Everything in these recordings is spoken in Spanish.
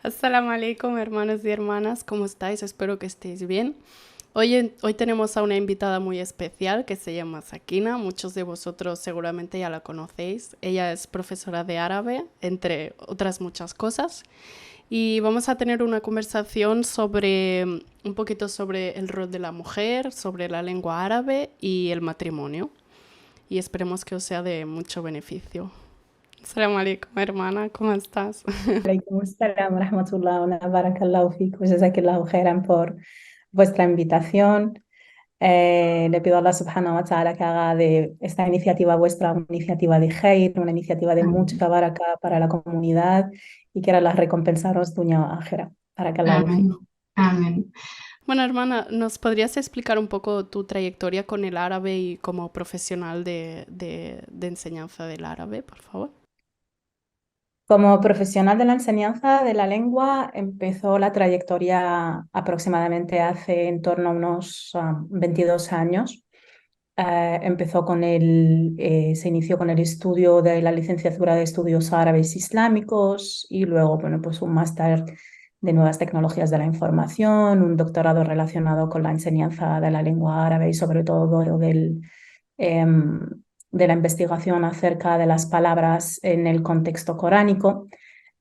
Assalamu alaikum, hermanos y hermanas, ¿cómo estáis? Espero que estéis bien. Hoy tenemos a una invitada muy especial que se llama Sakina. Muchos de vosotros seguramente ya la conocéis. Ella es profesora de árabe, entre otras muchas cosas. Y vamos a tener una conversación sobre un poquito sobre el rol de la mujer, sobre la lengua árabe y el matrimonio. Y esperemos que os sea de mucho beneficio. Assalamu alaikum, hermana, ¿cómo estás? Alaikum assalam wa rahmatullah wa barakallahu fik wa jazakillahu khairan por vuestra invitación. Le pido a Allah subhanahu wa ta'ala que haga de esta iniciativa vuestra una iniciativa de khair, una iniciativa de mucha baraka para la comunidad y quiera las recompensaros dunya wa akhira. Barakallahu fik. Amén. Amén. Bueno, hermana, ¿nos podrías explicar un poco tu trayectoria con el árabe y como profesional de enseñanza del árabe, por favor? Como profesional de la enseñanza de la lengua, empezó la trayectoria aproximadamente hace en torno a unos 22 años. Se inició con el estudio de la licenciatura de estudios árabes islámicos y luego, bueno, pues un máster de nuevas tecnologías de la información, un doctorado relacionado con la enseñanza de la lengua árabe y sobre todo em, de la investigación acerca de las palabras en el contexto coránico.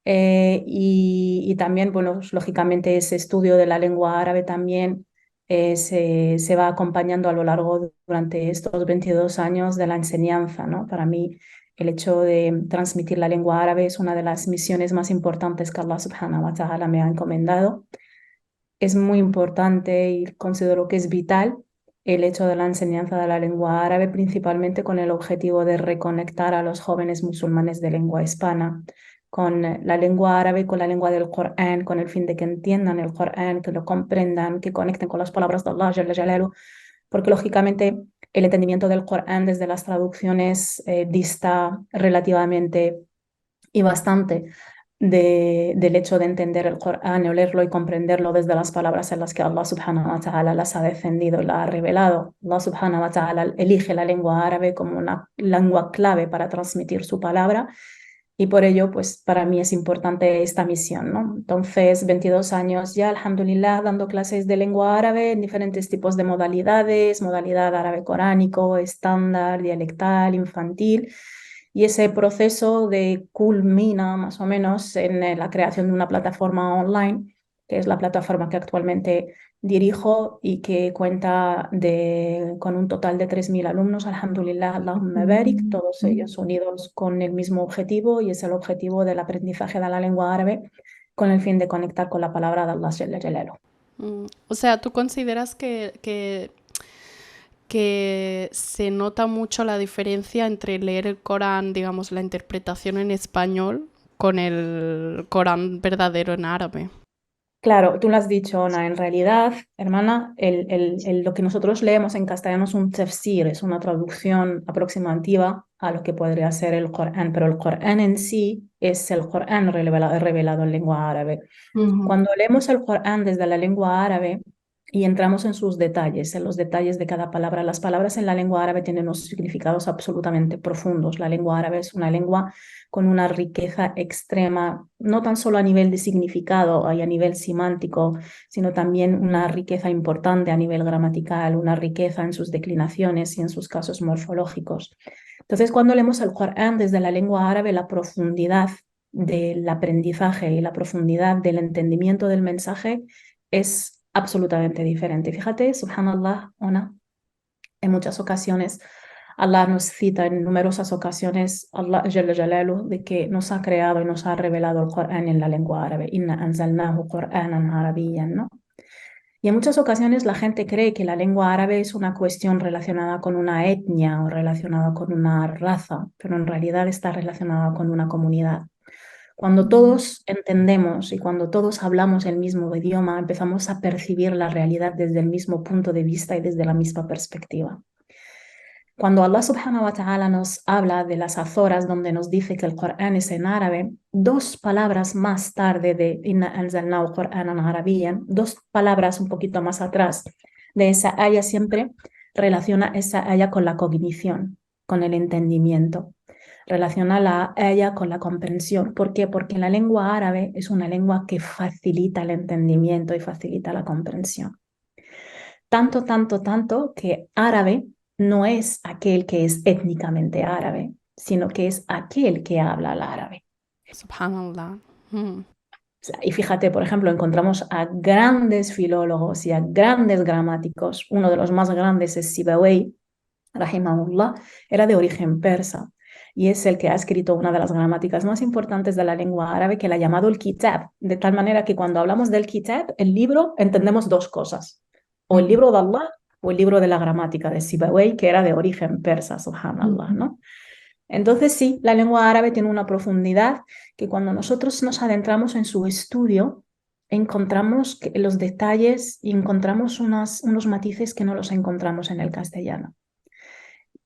Y también, bueno, pues, lógicamente ese estudio de la lengua árabe también se va acompañando a lo largo durante estos 22 años de la enseñanza, ¿no? Para mí, el hecho de transmitir la lengua árabe es una de las misiones más importantes que Allah subhanahu wa ta'ala me ha encomendado. Es muy importante y considero que es vital el hecho de la enseñanza de la lengua árabe, principalmente con el objetivo de reconectar a los jóvenes musulmanes de lengua hispana con la lengua árabe, con la lengua del Corán, con el fin de que entiendan el Corán, que lo comprendan, que conecten con las palabras de Allah, Jalla Jalaluhu, porque lógicamente el entendimiento del Corán desde las traducciones dista relativamente y bastante del hecho de entender el Corán o leerlo y comprenderlo desde las palabras en las que Allah subhanahu wa ta'ala las ha defendido y las ha revelado. Allah subhanahu wa ta'ala elige la lengua árabe como una lengua clave para transmitir su palabra y por ello, pues para mí es importante esta misión, ¿no? Entonces, 22 años ya, alhamdulillah, dando clases de lengua árabe en diferentes tipos de modalidades, modalidad árabe coránico, estándar, dialectal, infantil. Y ese proceso de culmina más o menos en la creación de una plataforma online, que es la plataforma que actualmente dirijo y que cuenta con un total de 3.000 alumnos, alhamdulillah, Allahumma barik, todos ellos unidos con el mismo objetivo y es el objetivo del aprendizaje de la lengua árabe con el fin de conectar con la palabra de Allah Jalla Jalaluhu. O sea, ¿tú consideras que se nota mucho la diferencia entre leer el Corán, digamos, la interpretación en español, con el Corán verdadero en árabe? Claro, tú lo has dicho, Ana. En realidad, hermana, lo que nosotros leemos en castellano es un tafsir, es una traducción aproximativa a lo que podría ser el Corán, pero el Corán en sí es el Corán revelado en lengua árabe. Ujú. Cuando leemos el Corán desde la lengua árabe y entramos en sus detalles, en los detalles de cada palabra, las palabras en la lengua árabe tienen unos significados absolutamente profundos. La lengua árabe es una lengua con una riqueza extrema, no tan solo a nivel de significado y a nivel semántico, sino también una riqueza importante a nivel gramatical, una riqueza en sus declinaciones y en sus casos morfológicos. Entonces, cuando leemos el Corán desde la lengua árabe, la profundidad del aprendizaje y la profundidad del entendimiento del mensaje es absolutamente diferente. Fíjate, subhanallah, Ona, en muchas ocasiones Allah nos cita en numerosas ocasiones, Allah Jalla Jalaluhu, de que nos ha creado y nos ha revelado el Corán en la lengua árabe. Inna anzalnahu Qur'anan arabiyyan, ¿no? Y en muchas ocasiones la gente cree que la lengua árabe es una cuestión relacionada con una etnia o relacionada con una raza, pero en realidad está relacionada con una comunidad. Cuando todos entendemos y cuando todos hablamos el mismo idioma, empezamos a percibir la realidad desde el mismo punto de vista y desde la misma perspectiva. Cuando Allah subhanahu wa ta'ala nos habla de las azoras, donde nos dice que el Corán es en árabe, dos palabras más tarde de Inna anzalnahu Qur'anan arabiyyan, dos palabras un poquito más atrás de esa aya siempre relaciona esa aya con la cognición, con el entendimiento. relaciona la ella con la comprensión. ¿Por qué? Porque la lengua árabe es una lengua que facilita el entendimiento y facilita la comprensión. Tanto, tanto, tanto que árabe no es aquel que es étnicamente árabe, sino que es aquel que habla el árabe. Subhanallah. Mm. Y fíjate, por ejemplo, encontramos a grandes filólogos y a grandes gramáticos. Uno de los más grandes es Sibawayh, rahimahullah, era de origen persa y es el que ha escrito una de las gramáticas más importantes de la lengua árabe, que la ha llamado el Kitab, de tal manera que cuando hablamos del Kitab, el libro, entendemos dos cosas, o el libro de Allah o el libro de la gramática de Sibawayh, que era de origen persa, subhanallah, ¿no? Entonces sí, la lengua árabe tiene una profundidad que cuando nosotros nos adentramos en su estudio, encontramos los detalles y encontramos unos matices que no los encontramos en el castellano.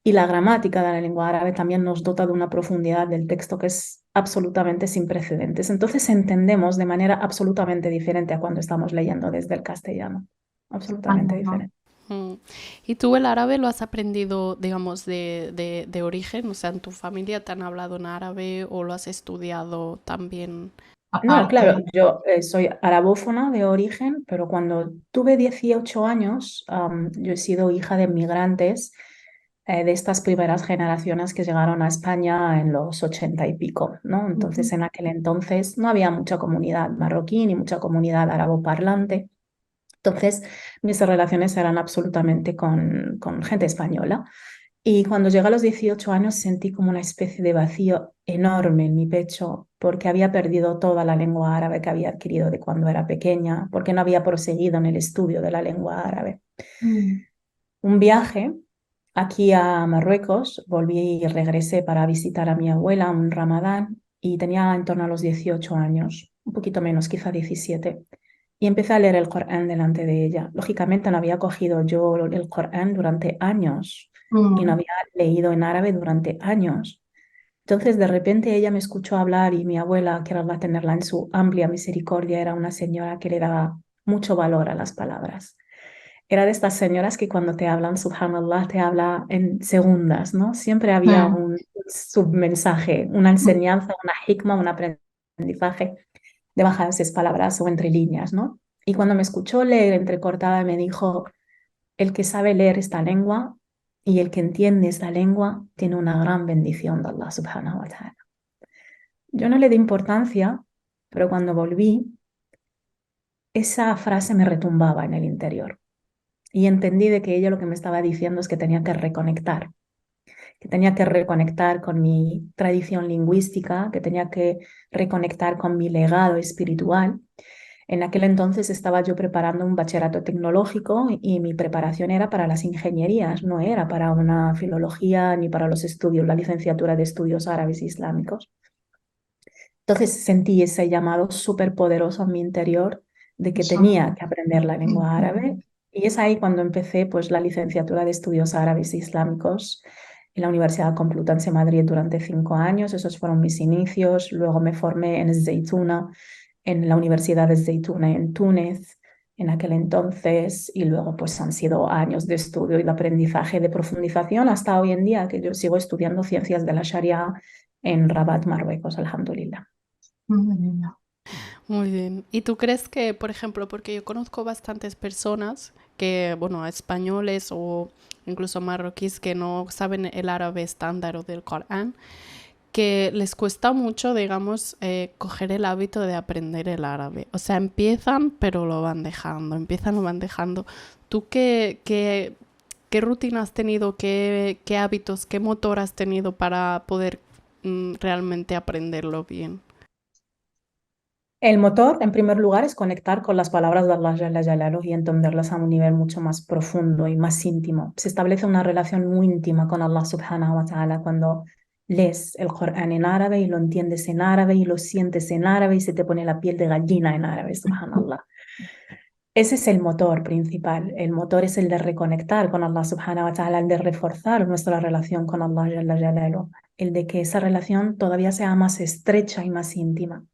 Y la gramática de la lengua árabe también nos dota de una profundidad del texto que es absolutamente sin precedentes. Entonces entendemos de manera absolutamente diferente a cuando estamos leyendo desde el castellano. Absolutamente Subhanallah. diferente. Mm. ¿Y tú el árabe lo has aprendido, digamos, de origen? O sea, ¿en tu familia te han hablado en árabe o lo has estudiado también? No, claro, Aparte, yo soy arabófona de origen, pero cuando tuve 18 años, yo he sido hija de migrantes de estas primeras generaciones que llegaron a España en los 80 y pico, ¿no? Entonces, en aquel entonces no había mucha comunidad marroquí ni mucha comunidad araboparlante. Entonces, mis relaciones eran absolutamente con gente española. Y cuando llegué a los 18 años sentí como una especie de vacío enorme en mi pecho porque había perdido toda la lengua árabe que había adquirido de cuando era pequeña, porque no había proseguido en el estudio de la lengua árabe. mm, Un viaje aquí a Marruecos, volví y regresé para visitar a mi abuela un Ramadán y tenía en torno a los 18 años, un poquito menos, quizá 17. Y empecé a leer el Corán delante de ella. Lógicamente no había cogido yo el Corán durante años y no mm, había leído en árabe durante años. Entonces de repente ella me escuchó hablar y mi abuela, que era tenerla en su amplia misericordia, era una señora que le daba mucho valor a las palabras. Era de estas señoras que cuando te hablan, subhanallah, te habla en segundas, ¿no? Siempre había mm, un submensaje, una enseñanza, una hikma, un aprendizaje debajo de esas palabras o entre líneas, ¿no? Y cuando me escuchó leer entrecortada, me dijo, el que sabe leer esta lengua y el que entiende esta lengua tiene una gran bendición de Allah subhanahu wa ta'ala. Yo no le di importancia, pero cuando volví, esa frase me retumbaba en el interior y entendí de que ella lo que me estaba diciendo es que tenía que reconectar con mi tradición lingüística, que tenía que reconectar con mi legado espiritual. En aquel entonces estaba yo preparando un bachillerato tecnológico y mi preparación era para las ingenierías, no era para una filología ni para los estudios, la licenciatura de estudios árabes e islámicos. Entonces sentí ese llamado súper poderoso en mi interior de que inshallah. tenía que aprender la lengua árabe. Y es ahí cuando empecé pues, la licenciatura de estudios árabes e islámicos en la Universidad Complutense de Madrid durante 5 años. Esos fueron mis inicios. Luego me formé en Zeytuna, en la Universidad de Zeytuna en Túnez en aquel entonces. Y luego pues han sido años de estudio y de aprendizaje, de profundización hasta hoy en día que yo sigo estudiando ciencias de la Sharia en Rabat, Marruecos, alhamdulillah. Alhamdulillah. Muy bien. ¿Y tú crees que, por ejemplo, porque yo conozco bastantes personas que, bueno, españoles o incluso marroquíes que no saben el árabe estándar o del Corán, que les cuesta mucho, digamos, coger el hábito de aprender el árabe? O sea, empiezan, pero lo van dejando, empiezan, lo van dejando. ¿Tú qué rutina has tenido, qué hábitos, qué motor has tenido para poder realmente aprenderlo bien? El motor, en primer lugar, es conectar con las palabras de Allah Jalla Jalaluhu y entenderlas a un nivel mucho más profundo y más íntimo. Se establece una relación muy íntima con Allah Subhanahu wa Ta'ala cuando lees el Corán en árabe y lo entiendes en árabe y lo sientes en árabe y se te pone la piel de gallina en árabe, subhanallah. Ese es el motor principal. El motor es el de reconectar con Allah Subhanahu wa Ta'ala, el de reforzar nuestra relación con Allah Jalla Jalaluhu, el de que esa relación todavía sea más estrecha y más íntima.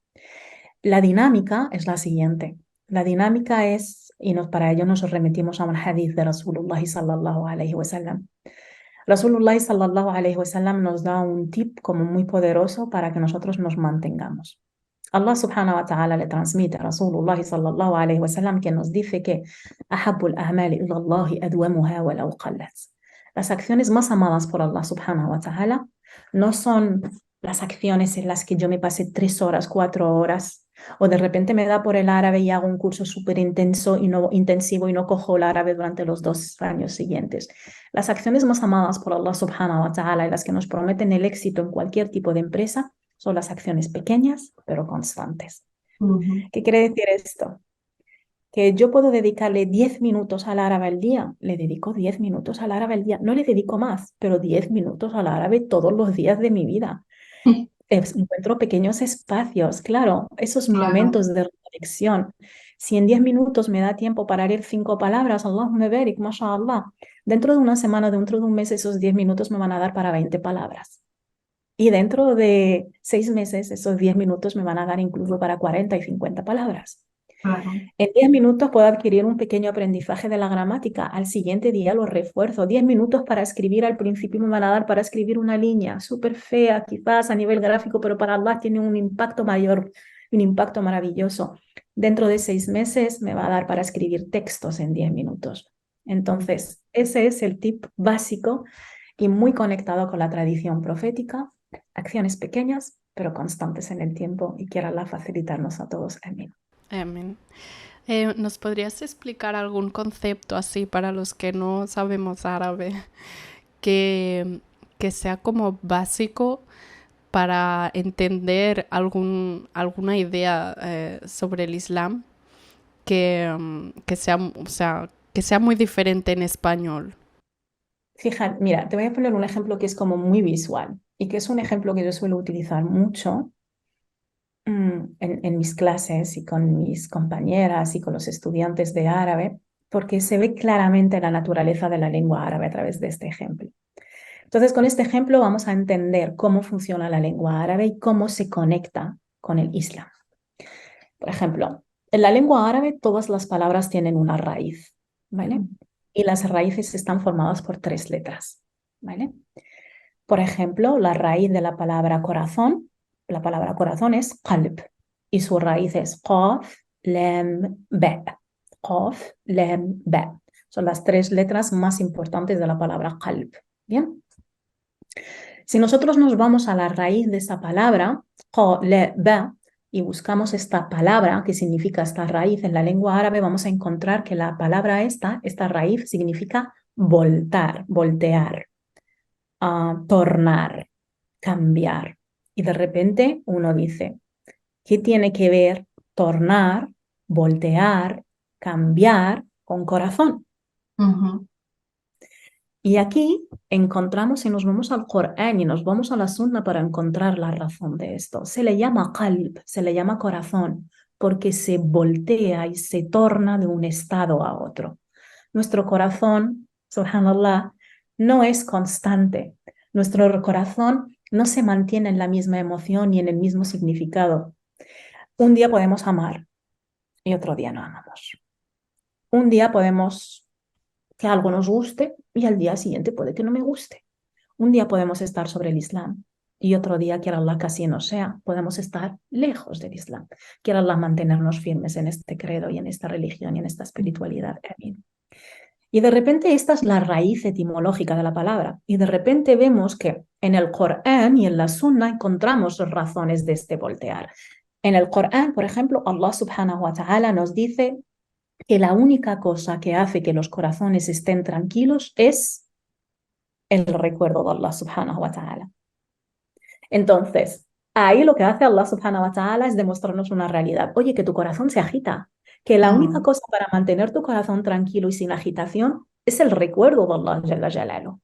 La dinámica es la siguiente. La dinámica es, para ello nos remitimos a un hadith de Rasulullah sallallahu alayhi wa sallam. Rasulullah sallallahu alayhi wa sallam nos da un tip como muy poderoso para que nosotros nos mantengamos. Allah subhanahu wa ta'ala le transmite a Rasulullah sallallahu alayhi wa sallam que nos dice que ahabbul a'mali ila Allahi adwamuha walau qallat. Las acciones más amadas por Allah subhanahu wa ta'ala no son las acciones en las que yo me pasé 3 horas, 4 horas, o de repente me da por el árabe y hago un curso súper intensivo y no cojo el árabe durante los 2 años siguientes. Las acciones más amadas por Allah subhanahu wa ta'ala y las que nos prometen el éxito en cualquier tipo de empresa son las acciones pequeñas pero constantes. Ujú. ¿Qué quiere decir esto? Que yo puedo dedicarle 10 minutos al árabe al día, le dedico 10 minutos al árabe al día, no le dedico más, pero 10 minutos al árabe todos los días de mi vida. Encuentro pequeños espacios, claro, esos Claro, momentos de reflexión. Si en 10 minutos me da tiempo para leer 5 palabras, Allahumma barik, mashallah, dentro de una semana, dentro de un mes, esos 10 minutos me van a dar para 20 palabras. Y dentro de 6 meses, esos 10 minutos me van a dar incluso para 40 y 50 palabras. claro, En 10 minutos puedo adquirir un pequeño aprendizaje de la gramática. Al siguiente día lo refuerzo. 10 minutos para escribir al principio me van a dar para escribir una línea súper fea, quizás a nivel gráfico, pero para Allah tiene un impacto mayor, un impacto maravilloso. Dentro de 6 meses me va a dar para escribir textos en 10 minutos. Entonces, ese es el tip básico y muy conectado con la tradición profética. Acciones pequeñas, pero constantes en el tiempo y quiera Allah facilitarnos a todos. Amén. Amén. ¿Nos podrías explicar algún concepto así para los que no sabemos árabe que sea como básico para entender alguna idea sobre el Islam que sea, o sea, que sea muy diferente en español? Fíjate, mira, te voy a poner un ejemplo que es como muy visual y que es un ejemplo que yo suelo utilizar mucho en mis clases y con mis compañeras y con los estudiantes de árabe, porque se ve claramente la naturaleza de la lengua árabe a través de este ejemplo. Entonces, con este ejemplo vamos a entender cómo funciona la lengua árabe y cómo se conecta con el Islam. Por ejemplo, en la lengua árabe todas las palabras tienen una raíz, ¿vale? Y las raíces están formadas por 3 letras, ¿vale? Por ejemplo, la raíz de la palabra corazón es qalb y su raíz es qaf, lam, ba. Qaf, lam, ba. Son las 3 letras más importantes de la palabra qalb. Bien. Si nosotros nos vamos a la raíz de esa palabra, qa, la, ba, y buscamos esta palabra que significa esta raíz en la lengua árabe, vamos a encontrar que la palabra esta raíz significa voltear, tornar, cambiar. Y de repente uno dice, ¿qué tiene que ver tornar, voltear, cambiar con corazón? Ujú. Y aquí encontramos y nos vamos al Corán y nos vamos a la Sunna para encontrar la razón de esto. Se le llama qalb, se le llama corazón, porque se voltea y se torna de un estado a otro. Nuestro corazón, subhanallah, no es constante. Nuestro corazón no se mantiene en la misma emoción ni en el mismo significado. Un día podemos amar y otro día no amamos. Un día podemos que algo nos guste y al día siguiente puede que no me guste. Un día podemos estar sobre el Islam y otro día, quiera Allah que así no sea, podemos estar lejos del Islam. Quiera Allah mantenernos firmes en este credo y en esta religión y en esta espiritualidad. Amén. Y de repente esta es la raíz etimológica de la palabra. Y de repente vemos que en el Corán y en la Sunna encontramos razones de este voltear. En el Corán, por ejemplo, Allah subhanahu wa ta'ala nos dice que la única cosa que hace que los corazones estén tranquilos es el recuerdo de Allah subhanahu wa ta'ala. Entonces, ahí lo que hace Allah subhanahu wa ta'ala es demostrarnos una realidad. Oye, que tu corazón se agita, que la única cosa para mantener tu corazón tranquilo y sin agitación es el recuerdo de Allah Jalla Jalaluhu.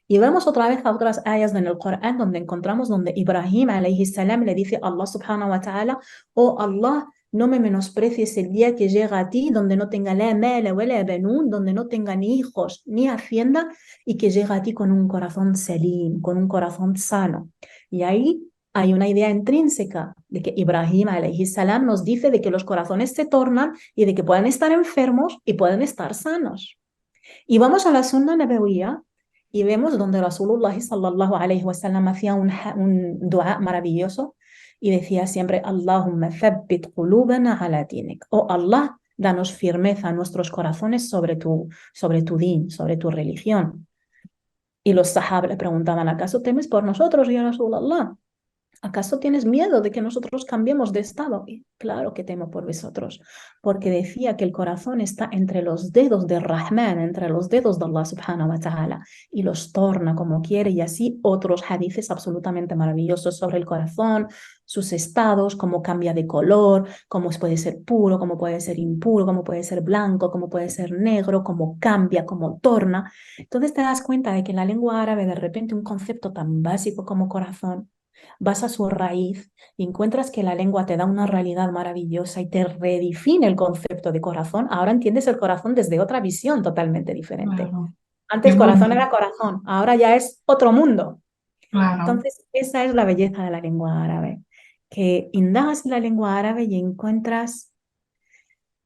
Y vamos otra vez a otras ayas en el Corán donde encontramos donde Ibrahim alayhi salam le dice a Allah subhanahu wa ta'ala, oh Allah, no me menosprecies el día que llega a ti donde no tenga la mala wa la banun, donde no tenga ni hijos ni hacienda y que llega a ti con un corazón salim, con un corazón sano. Y ahí hay una idea intrínseca de que Ibrahim alayhi salam nos dice de que los corazones se tornan y de que pueden estar enfermos y pueden estar sanos. Y vamos a la Sunna Nabawiyya y vemos donde Rasulullah sallallahu alayhi wa sallam hacía un dua maravilloso y decía siempre, Allahumma thabbit qulubana ala dinik. Oh Allah, danos firmeza en nuestros corazones sobre tu din, sobre tu religión. Y los sahaba le preguntaban, ¿acaso temes por nosotros, ya Rasulullah? ¿Acaso tienes miedo de que nosotros cambiemos de estado? Y claro que temo por vosotros, porque decía que el corazón está entre los dedos de Rahman, entre los dedos de Allah subhanahu wa ta'ala, y los torna como quiere, y así otros hadices absolutamente maravillosos sobre el corazón, sus estados, cómo cambia de color, cómo puede ser puro, cómo puede ser impuro, cómo puede ser blanco, cómo puede ser negro, cómo cambia, cómo torna. Entonces te das cuenta de que en la lengua árabe de repente un concepto tan básico como corazón, vas a su raíz y encuentras que la lengua te da una realidad maravillosa y te redefine el concepto de corazón. Ahora entiendes el corazón desde otra visión totalmente diferente. Claro. Qué Antes corazón bonito. era corazón, ahora ya es otro mundo. Claro. Entonces, esa es la belleza de la lengua árabe, que indagas en la lengua árabe y encuentras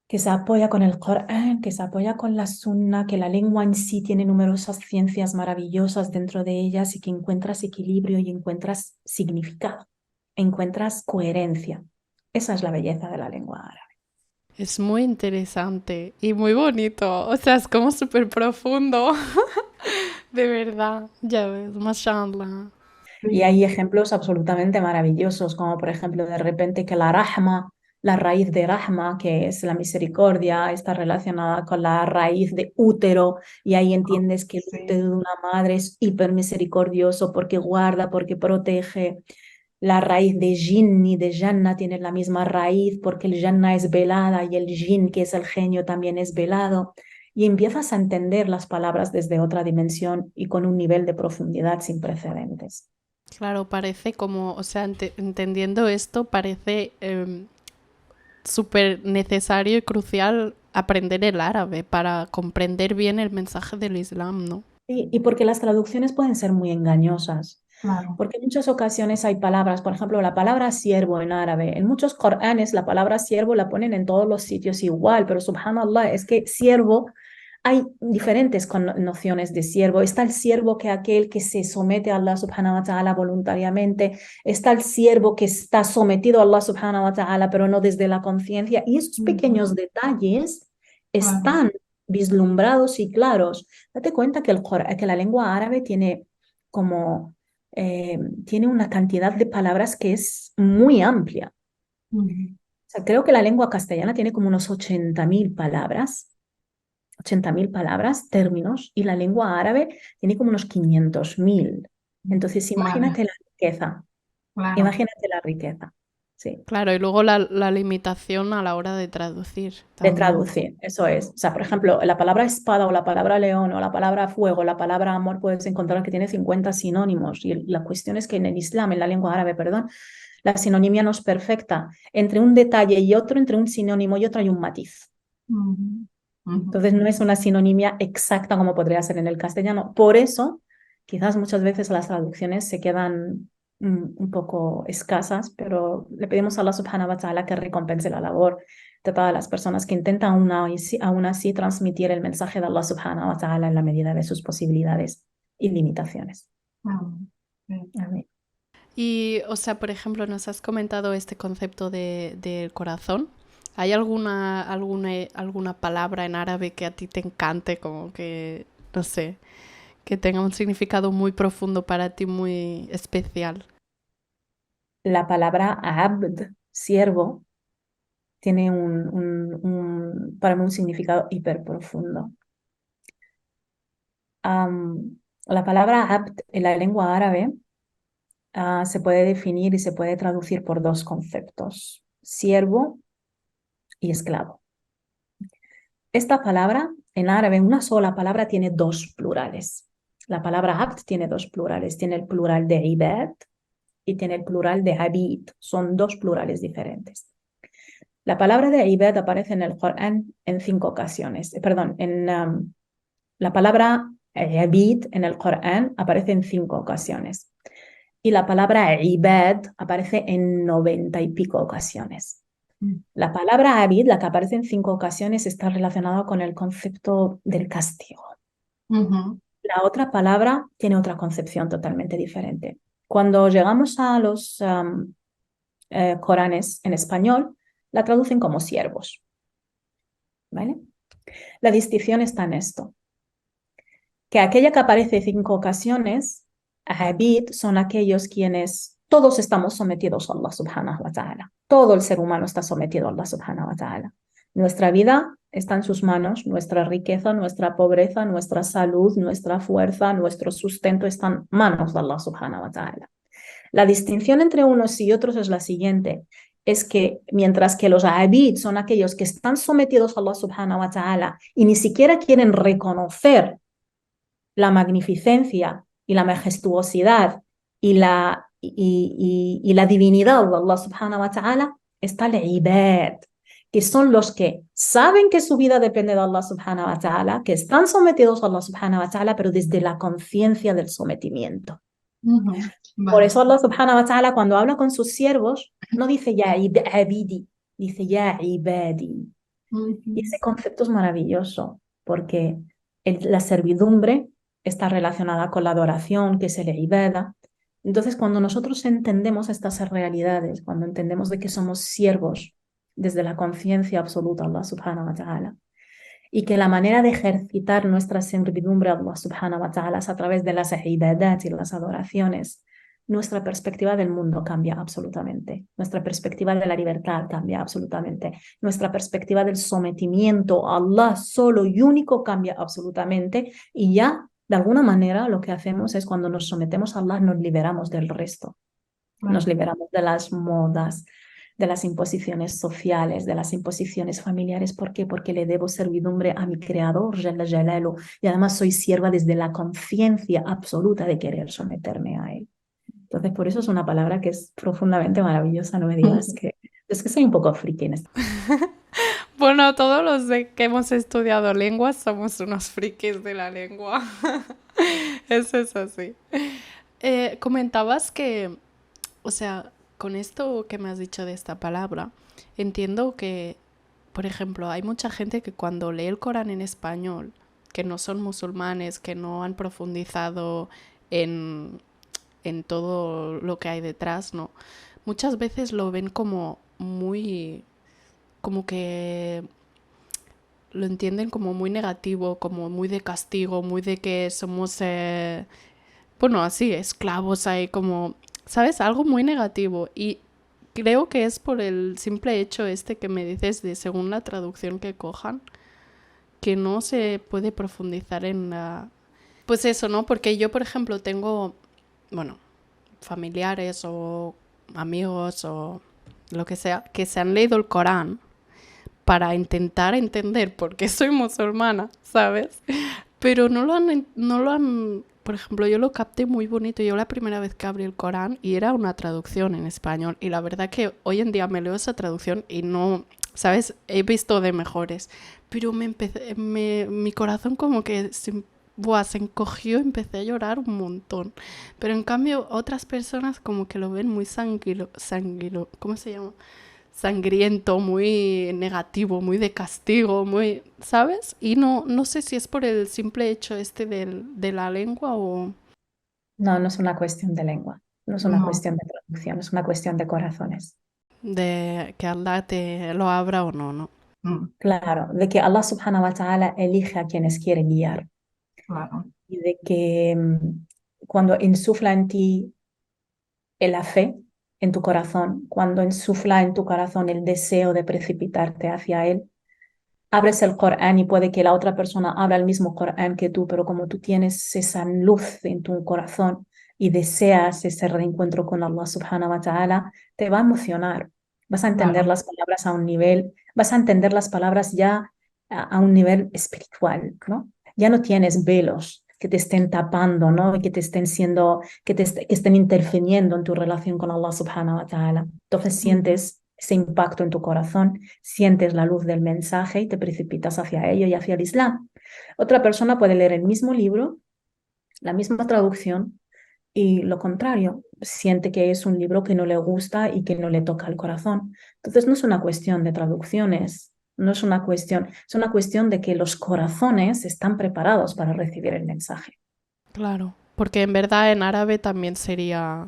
que se apoya con el Corán, que se apoya con la Sunna, que la lengua en sí tiene numerosas ciencias maravillosas dentro de ellas y que encuentras equilibrio y encuentras significado, encuentras coherencia. Esa es la belleza de la lengua árabe. Es muy interesante y muy bonito. O sea, es como súper profundo. De verdad. Ya ves, mashallah. Y Sí. hay ejemplos absolutamente maravillosos, como por ejemplo de repente que la rahma, la raíz de rahma, que es la misericordia, está relacionada con la raíz de útero, y ahí entiendes que el Sí. útero de una madre es hiper misericordioso porque guarda, porque protege. La raíz de jinni, de janna, tiene la misma raíz porque el janna es velada y el jinn, que es el genio, también es velado. Y empiezas a entender las palabras desde otra dimensión y con un nivel de profundidad sin precedentes. Claro, parece como, o sea, entendiendo esto, parece súper necesario y crucial aprender el árabe para comprender bien el mensaje del Islam, ¿no? Y porque las traducciones pueden ser muy engañosas. Claro. Porque en muchas ocasiones hay palabras, por ejemplo, la palabra siervo en árabe. En muchos Coranes la palabra siervo la ponen en todos los sitios igual, pero subhanallah, es que siervo, hay diferentes nociones de siervo. Está el siervo que aquel que se somete a Allah subhanahu wa ta'ala voluntariamente. Está el siervo que está sometido a Allah subhanahu wa ta'ala, pero no desde la conciencia. Y esos Ujú. pequeños detalles Claro. están vislumbrados y claros. Date cuenta que, que la lengua árabe tiene como tiene una cantidad de palabras que es muy amplia. Ujú. O sea, creo que la lengua castellana tiene como unos 80.000 palabras, términos, y la lengua árabe tiene como unos 500.000. Entonces, Vale. imagínate la riqueza, Claro. imagínate la riqueza, sí. Claro, y luego la limitación a la hora de traducir De también. traducir, eso es. O sea, por ejemplo, la palabra espada o la palabra león o la palabra fuego, la palabra amor, puedes encontrar que tiene 50 sinónimos. Y la cuestión es que en el Islam, en la lengua árabe, perdón, la sinonimia no es perfecta. Entre un detalle y otro, entre un sinónimo y otro hay un matiz. Ujú. Ujú. Entonces no es una sinonimia exacta como podría ser en el castellano. Por eso, quizás muchas veces las traducciones se quedan un poco escasas, pero le pedimos a Allah subhanahu wa ta'ala que recompense la labor de todas las personas que intentan aún así transmitir el mensaje de Allah subhanahu wa ta'ala en la medida de sus posibilidades y limitaciones. Ah, sí. Amén. Y, o sea, por ejemplo, nos has comentado este concepto del corazón. ¿Hay alguna palabra en árabe que a ti te encante, como que, no sé, que tenga un significado muy profundo para ti, muy especial? La palabra abd, siervo, tiene para mí un significado hiper profundo. La palabra abd en la lengua árabe se puede definir y se puede traducir por dos conceptos, siervo y esclavo. Esta palabra en árabe, una sola palabra, tiene dos plurales. La palabra abd tiene dos plurales, tiene el plural de ibad y tiene el plural de abid, son dos plurales diferentes. La palabra de ibad aparece en el Corán en 5 ocasiones, perdón, la palabra abid en el Corán aparece en 5 ocasiones. Y la palabra ibad aparece en 90 y pico ocasiones. Mm. La palabra abid, la que aparece en 5 ocasiones, está relacionada con el concepto del castigo. Ujú. La otra palabra tiene otra concepción totalmente diferente. Cuando llegamos a los Coranes en español, la traducen como siervos, ¿vale? La distinción está en esto, que aquella que aparece 5 ocasiones, Abid, son aquellos quienes todos estamos sometidos a Allah subhanahu wa ta'ala. Todo el ser humano está sometido a Allah subhanahu wa ta'ala. Nuestra vida está en sus manos, nuestra riqueza, nuestra pobreza, nuestra salud, nuestra fuerza, nuestro sustento están en manos de Allah subhanahu wa ta'ala. La distinción entre unos y otros es la siguiente, es que mientras que los abid son aquellos que están sometidos a Allah subhanahu wa ta'ala y ni siquiera quieren reconocer la magnificencia y la majestuosidad y la divinidad de Allah subhanahu wa ta'ala, está el ibad, que son los que saben que su vida depende de Allah subhanahu wa ta'ala, que están sometidos a Allah subhanahu wa ta'ala, pero desde la conciencia del sometimiento. Por eso Allah subhanahu wa ta'ala cuando habla con sus siervos no dice ya abidi, dice ya ibadi. Y ese concepto es maravilloso porque la servidumbre está relacionada con la adoración, que es el ibada. Entonces cuando nosotros entendemos estas realidades, cuando entendemos de que somos siervos desde la conciencia absoluta de Allah subhanahu wa ta'ala, y que la manera de ejercitar nuestra servidumbre a Allah subhanahu wa ta'ala es a través de las ibadat y las adoraciones, nuestra perspectiva del mundo cambia absolutamente, nuestra perspectiva de la libertad cambia absolutamente, nuestra perspectiva del sometimiento a Allah solo y único cambia absolutamente, y ya de alguna manera lo que hacemos es cuando nos sometemos a Allah nos liberamos del resto, nos liberamos de las modas, de las imposiciones sociales, de las imposiciones familiares. ¿Por qué? Porque le debo servidumbre a mi Creador, Jalla Jalalu, y además soy sierva desde la conciencia absoluta de querer someterme a Él. Entonces, por eso es una palabra que es profundamente maravillosa, no me digas que... Es que soy un poco friki en esto. Bueno, todos los que hemos estudiado lenguas somos unos frikis de la lengua. Eso es así. Comentabas que, o sea, con esto que me has dicho de esta palabra, entiendo que, por ejemplo, hay mucha gente que cuando lee el Corán en español, que no son musulmanes, que no han profundizado en todo lo que hay detrás, ¿no? Muchas veces lo ven como muy, como que lo entienden como muy negativo, como muy de castigo, muy de que somos, bueno, así, esclavos ahí, como, ¿sabes? Algo muy negativo. Y creo que es por el simple hecho este que me dices de según la traducción que cojan, que no se puede profundizar en la... Pues eso, ¿no? Porque yo, por ejemplo, tengo, bueno, familiares o amigos o lo que sea, que se han leído el Corán para intentar entender por qué soy musulmana, ¿sabes? Pero no lo han, por ejemplo, yo lo capté muy bonito. Yo la primera vez que abrí el Corán y era una traducción en español, y la verdad que hoy en día me leo esa traducción y no, ¿sabes? He visto de mejores, pero mi corazón como que se encogió, empecé a llorar un montón. Pero en cambio otras personas como que lo ven muy ¿cómo se llama? Sangriento, muy negativo, muy de castigo, muy, ¿sabes? Y no sé si es por el simple hecho de la lengua o... No, no es una cuestión de lengua, no es una cuestión de traducción, es una cuestión de corazones. De que Allah te lo abra o no, ¿no? Claro, de que Allah subhanahu wa ta'ala elige a quienes quiere guiar. Claro. Y de que cuando insufla en ti la fe, en tu corazón, cuando insufla en tu corazón el deseo de precipitarte hacia Él, abres el Corán y puede que la otra persona abra el mismo Corán que tú, pero como tú tienes esa luz en tu corazón y deseas ese reencuentro con Allah subhanahu wa ta'ala, te va a emocionar. Vas a entender Claro. las palabras a un nivel, vas a entender las palabras ya a un nivel espiritual, ¿no? Ya no tienes velos que te estén tapando, ¿no? Y que te estén siendo, que estén interfiriendo en tu relación con Allah subhanahu wa ta'ala. Entonces sientes ese impacto en tu corazón, sientes la luz del mensaje y te precipitas hacia ello y hacia el Islam. Otra persona puede leer el mismo libro, la misma traducción, y lo contrario, siente que es un libro que no le gusta y que no le toca el corazón. Entonces no es una cuestión de traducciones, no es una cuestión, es una cuestión de que los corazones están preparados para recibir el mensaje. Claro, porque en verdad en árabe también sería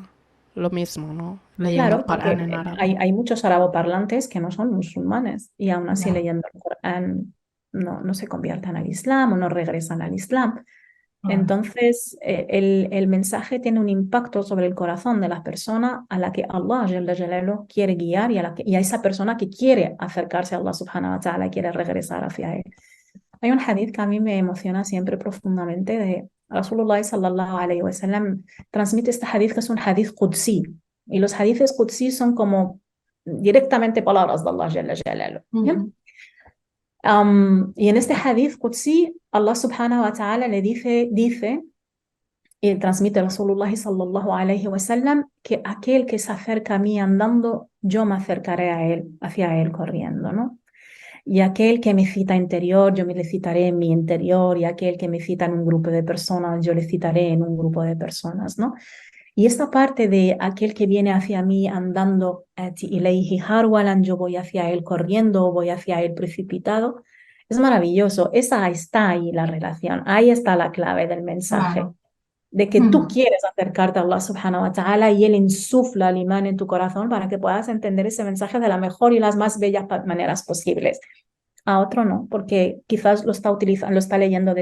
lo mismo, ¿no? Leyendo el Claro, Corán en porque árabe. hay muchos araboparlantes que no son musulmanes y aún así Ya, leyendo el Corán no se convierten al Islam o no regresan al Islam. claro. Entonces, el mensaje tiene un impacto sobre el corazón de la persona a la que Allah Jalla Jalaluhu quiere guiar y a esa persona que quiere acercarse a Allah subhanahu wa ta'ala, quiere regresar hacia él. Hay un hadith que a mí me emociona siempre profundamente de Rasulullah sallallahu alayhi wa sallam. Transmite este hadith que es un hadith qudsi. Y los hadiths qudsi son como directamente palabras de Allah Jalla Jalaluhu. ¿Bien? Ujú. Y en este hadith qudsi, Allah subhanahu wa ta'ala le dice y transmite Rasulullah sallallahu alayhi wa sallam que aquel que se acerca a mí andando, yo me acercaré a él, hacia él corriendo, ¿no? Y aquel que me cita interior, yo me le citaré en mi interior, y aquel que me cita en un grupo de personas, yo le citaré en un grupo de personas, ¿no? Y esta parte de aquel que viene hacia mí andando, ati ilayhi harwalan, yo voy hacia él corriendo, voy hacia él precipitado, es maravilloso. Esa está ahí la relación, ahí está la clave del mensaje Claro. de que tú Ujú. quieres acercarte a Allah subhanahu wa ta'ala y Él insufla el imán en tu corazón para que puedas entender ese mensaje de la mejor y las más bellas maneras posibles. A otro no, porque quizás lo está utilizando, lo está leyendo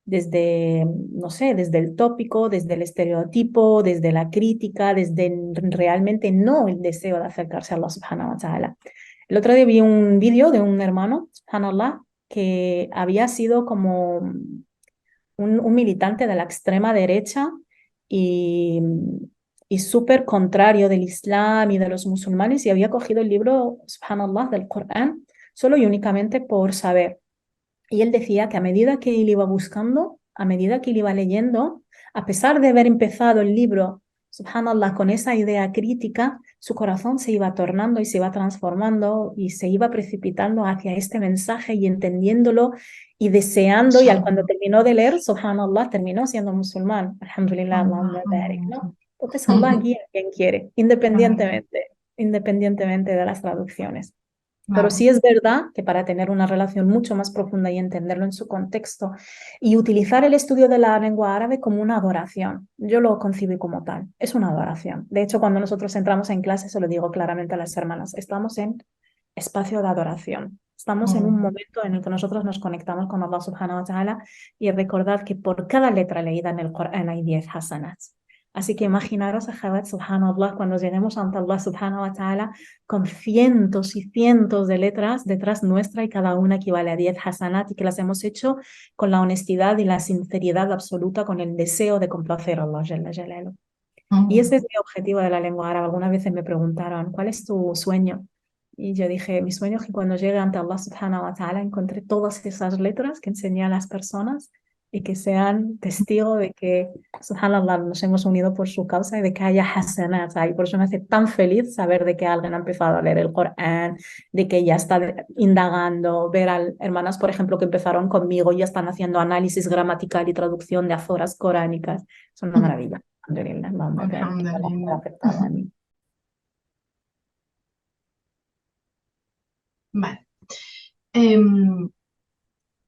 desde, no sé, desde el tópico, desde el estereotipo, desde la crítica, desde realmente no el deseo de acercarse a Allah subhanahu wa ta'ala. El otro día vi un vídeo de un hermano, subhanallah, que había sido como un militante de la extrema derecha y, y súper contrario del Islam y de los musulmanes y había cogido el libro, subhanallah, del Corán, solo y únicamente por saber. Y él decía que a medida que él iba buscando, a medida que él iba leyendo, a pesar de haber empezado el libro, subhanallah, con esa idea crítica, su corazón se iba tornando y se iba transformando y se iba precipitando hacia este mensaje y entendiéndolo y deseando. Y al cuando Mashallah. terminó de leer, subhanallah, terminó siendo musulmán. Alhamdulillah, Allahumma barik, ¿no? Alhamdulillah. Entonces Allah guía a quien quiere, Claro, independientemente de las traducciones. Pero claro. sí es verdad que para tener una relación mucho más profunda y entenderlo en su contexto y utilizar el estudio de la lengua árabe como una adoración, yo lo concibí como tal, es una adoración. De hecho, cuando nosotros entramos en clase, se lo digo claramente a las hermanas, estamos en espacio de adoración. Estamos en un Mm. momento en el que nosotros nos conectamos con Allah subhanahu wa ta'ala y recordad que por cada letra leída en el Corán hay 10 hasanats. Así que imaginaros, ajabat, subhanallah, cuando lleguemos ante Allah subhanahu wa ta'ala con cientos y cientos de letras detrás nuestra y cada una equivale a 10 hasanat y que las hemos hecho con la honestidad y la sinceridad absoluta, con el deseo de complacer a Allah Jalla Jalaluhu. Y ese es Mm. mi objetivo de la lengua árabe. Algunas veces me preguntaron, ¿cuál es tu sueño? Y yo dije, mi sueño es que cuando llegue ante Allah subhanahu wa ta'ala encontré todas esas letras que enseñé a las personas y que sean testigo de que, subhanallah, nos hemos unido por su causa y de que haya hasanat ahí. Por eso me hace tan feliz saber de que alguien ha empezado a leer el Corán, de que ya está indagando, ver a hermanas, por ejemplo, que empezaron conmigo y ya están haciendo análisis gramatical y traducción de aforas coránicas. Es una maravilla. Alhamdulillah, Allahumma barik, que Allah me ha Alhamdulillah. aceptado a mí. Vale. Em,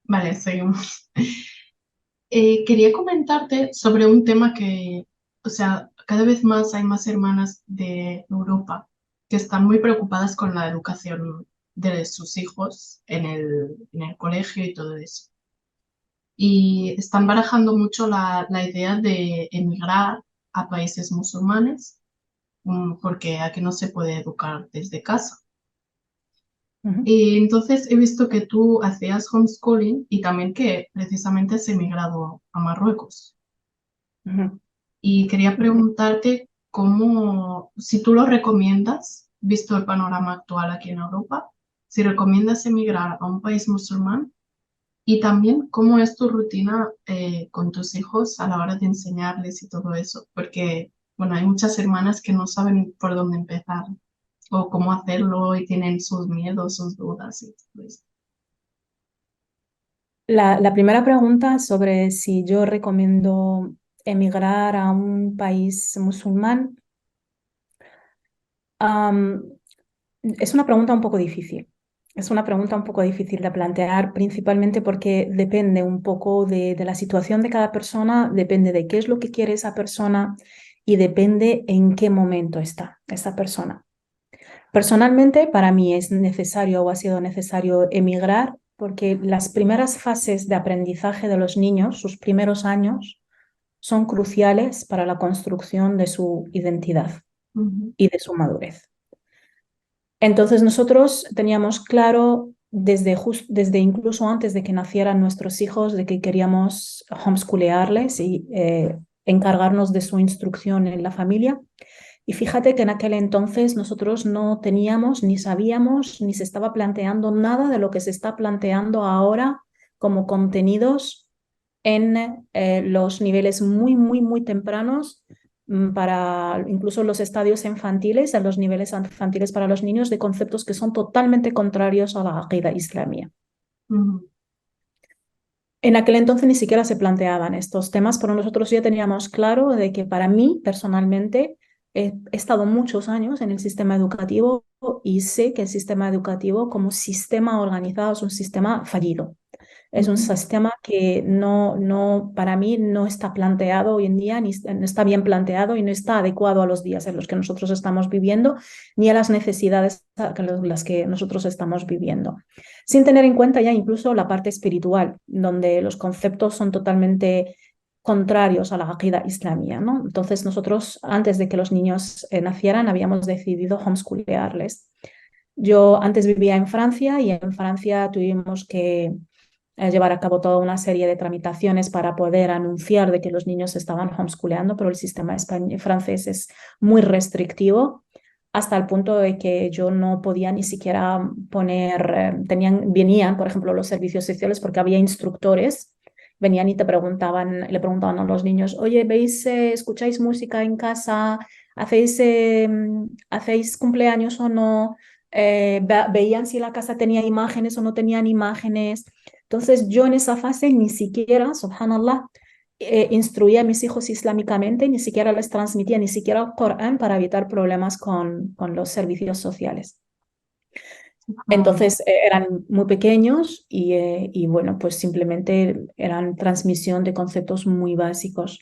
vale, seguimos. Quería comentarte sobre un tema que, o sea, cada vez más hay más hermanas de Europa que están muy preocupadas con la educación de sus hijos en el colegio y todo eso. Y están barajando mucho la idea de emigrar a países musulmanes, porque aquí no se puede educar desde casa. Ujú, Y entonces he visto que tú hacías homeschooling y también que precisamente has emigrado a Marruecos. ujú. Y quería preguntarte cómo, si tú lo recomiendas, visto el panorama actual aquí en Europa, si recomiendas emigrar a un país musulmán y también cómo es tu rutina con tus hijos a la hora de enseñarles y todo eso, porque, bueno, hay muchas hermanas que no saben por dónde empezar o cómo hacerlo y tienen sus miedos, sus dudas y todo eso. La primera pregunta sobre si yo recomiendo emigrar a un país musulmán, am, es una pregunta un poco difícil. Es una pregunta un poco difícil de plantear, principalmente porque depende un poco de la situación de cada persona, depende de qué es lo que quiere esa persona y depende en qué momento está esa persona. Personalmente, para mí es necesario o ha sido necesario emigrar porque las primeras fases de aprendizaje de los niños, sus primeros años, son cruciales para la construcción de su identidad Ujú, y de su madurez. Entonces nosotros teníamos claro desde incluso antes de que nacieran nuestros hijos de que queríamos homeschoolearles y encargarnos de su instrucción en la familia. Y fíjate que en aquel entonces nosotros no teníamos, ni sabíamos, ni se estaba planteando nada de lo que se está planteando ahora como contenidos en los niveles muy, muy, muy tempranos para incluso los estadios infantiles, en los niveles infantiles para los niños, de conceptos que son totalmente contrarios a la aqida islamía. ujú, En aquel entonces ni siquiera se planteaban estos temas, pero nosotros ya teníamos claro de que para mí personalmente he estado muchos años en el sistema educativo y sé que el sistema educativo como sistema organizado es un sistema fallido. Es un ujú, sistema que para mí no está planteado hoy en día, ni no está bien planteado y no está adecuado a los días en los que nosotros estamos viviendo, ni a las necesidades a las que nosotros estamos viviendo. Sin tener en cuenta ya incluso la parte espiritual, donde los conceptos son totalmente contrarios a la aqida islamía, ¿no? Entonces nosotros, antes de que los niños nacieran, habíamos decidido homeschoolearles. Yo antes vivía en Francia y en Francia tuvimos que llevar a cabo toda una serie de tramitaciones para poder anunciar de que los niños se estaban homeschooleando, pero el sistema francés es muy restrictivo hasta el punto de que yo no podía ni siquiera poner, venían, por ejemplo, los servicios sociales porque había instructores, venían y le preguntaban a los niños, oye, ¿veis, escucháis música en casa? ¿Hacéis cumpleaños o no? Veían si la casa tenía imágenes o no tenían imágenes. Entonces yo en esa fase ni siquiera, subhanallah, instruía a mis hijos islámicamente, ni siquiera les transmitía ni siquiera el Corán para evitar problemas con los servicios sociales. subhanallah. Entonces eran muy pequeños y bueno, pues simplemente eran transmisión de conceptos muy básicos.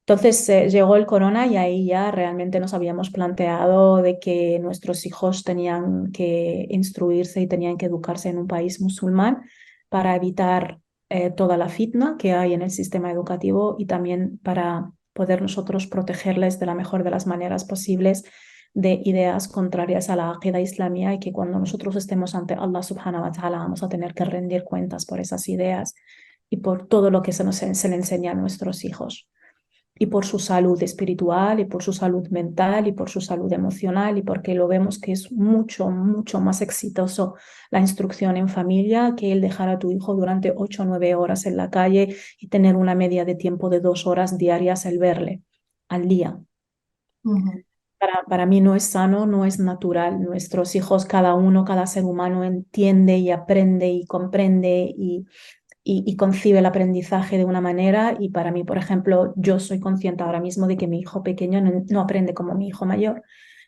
Entonces llegó el corona y ahí ya realmente nos habíamos planteado de que nuestros hijos tenían que instruirse y tenían que educarse en un país musulmán para evitar toda la fitna que hay en el sistema educativo y también para poder nosotros protegerles de la mejor de las maneras posibles de ideas contrarias a la aqida islamía y que cuando nosotros estemos ante Allah subhanahu wa ta'ala vamos a tener que rendir cuentas por esas ideas y por todo lo que se le enseña a nuestros hijos y por su salud espiritual y por su salud mental y por su salud emocional y porque lo vemos que es mucho, mucho más exitoso la instrucción en familia que el dejar a tu hijo durante 8 o 9 horas en la calle y tener una media de tiempo de 2 horas diarias el verle al día. Ujú, Para mí no es sano, no es natural. Nuestros hijos, cada uno, cada ser humano entiende y aprende y comprende y concibe el aprendizaje de una manera y para mí, por ejemplo, yo soy consciente ahora mismo de que mi hijo pequeño no aprende como mi hijo mayor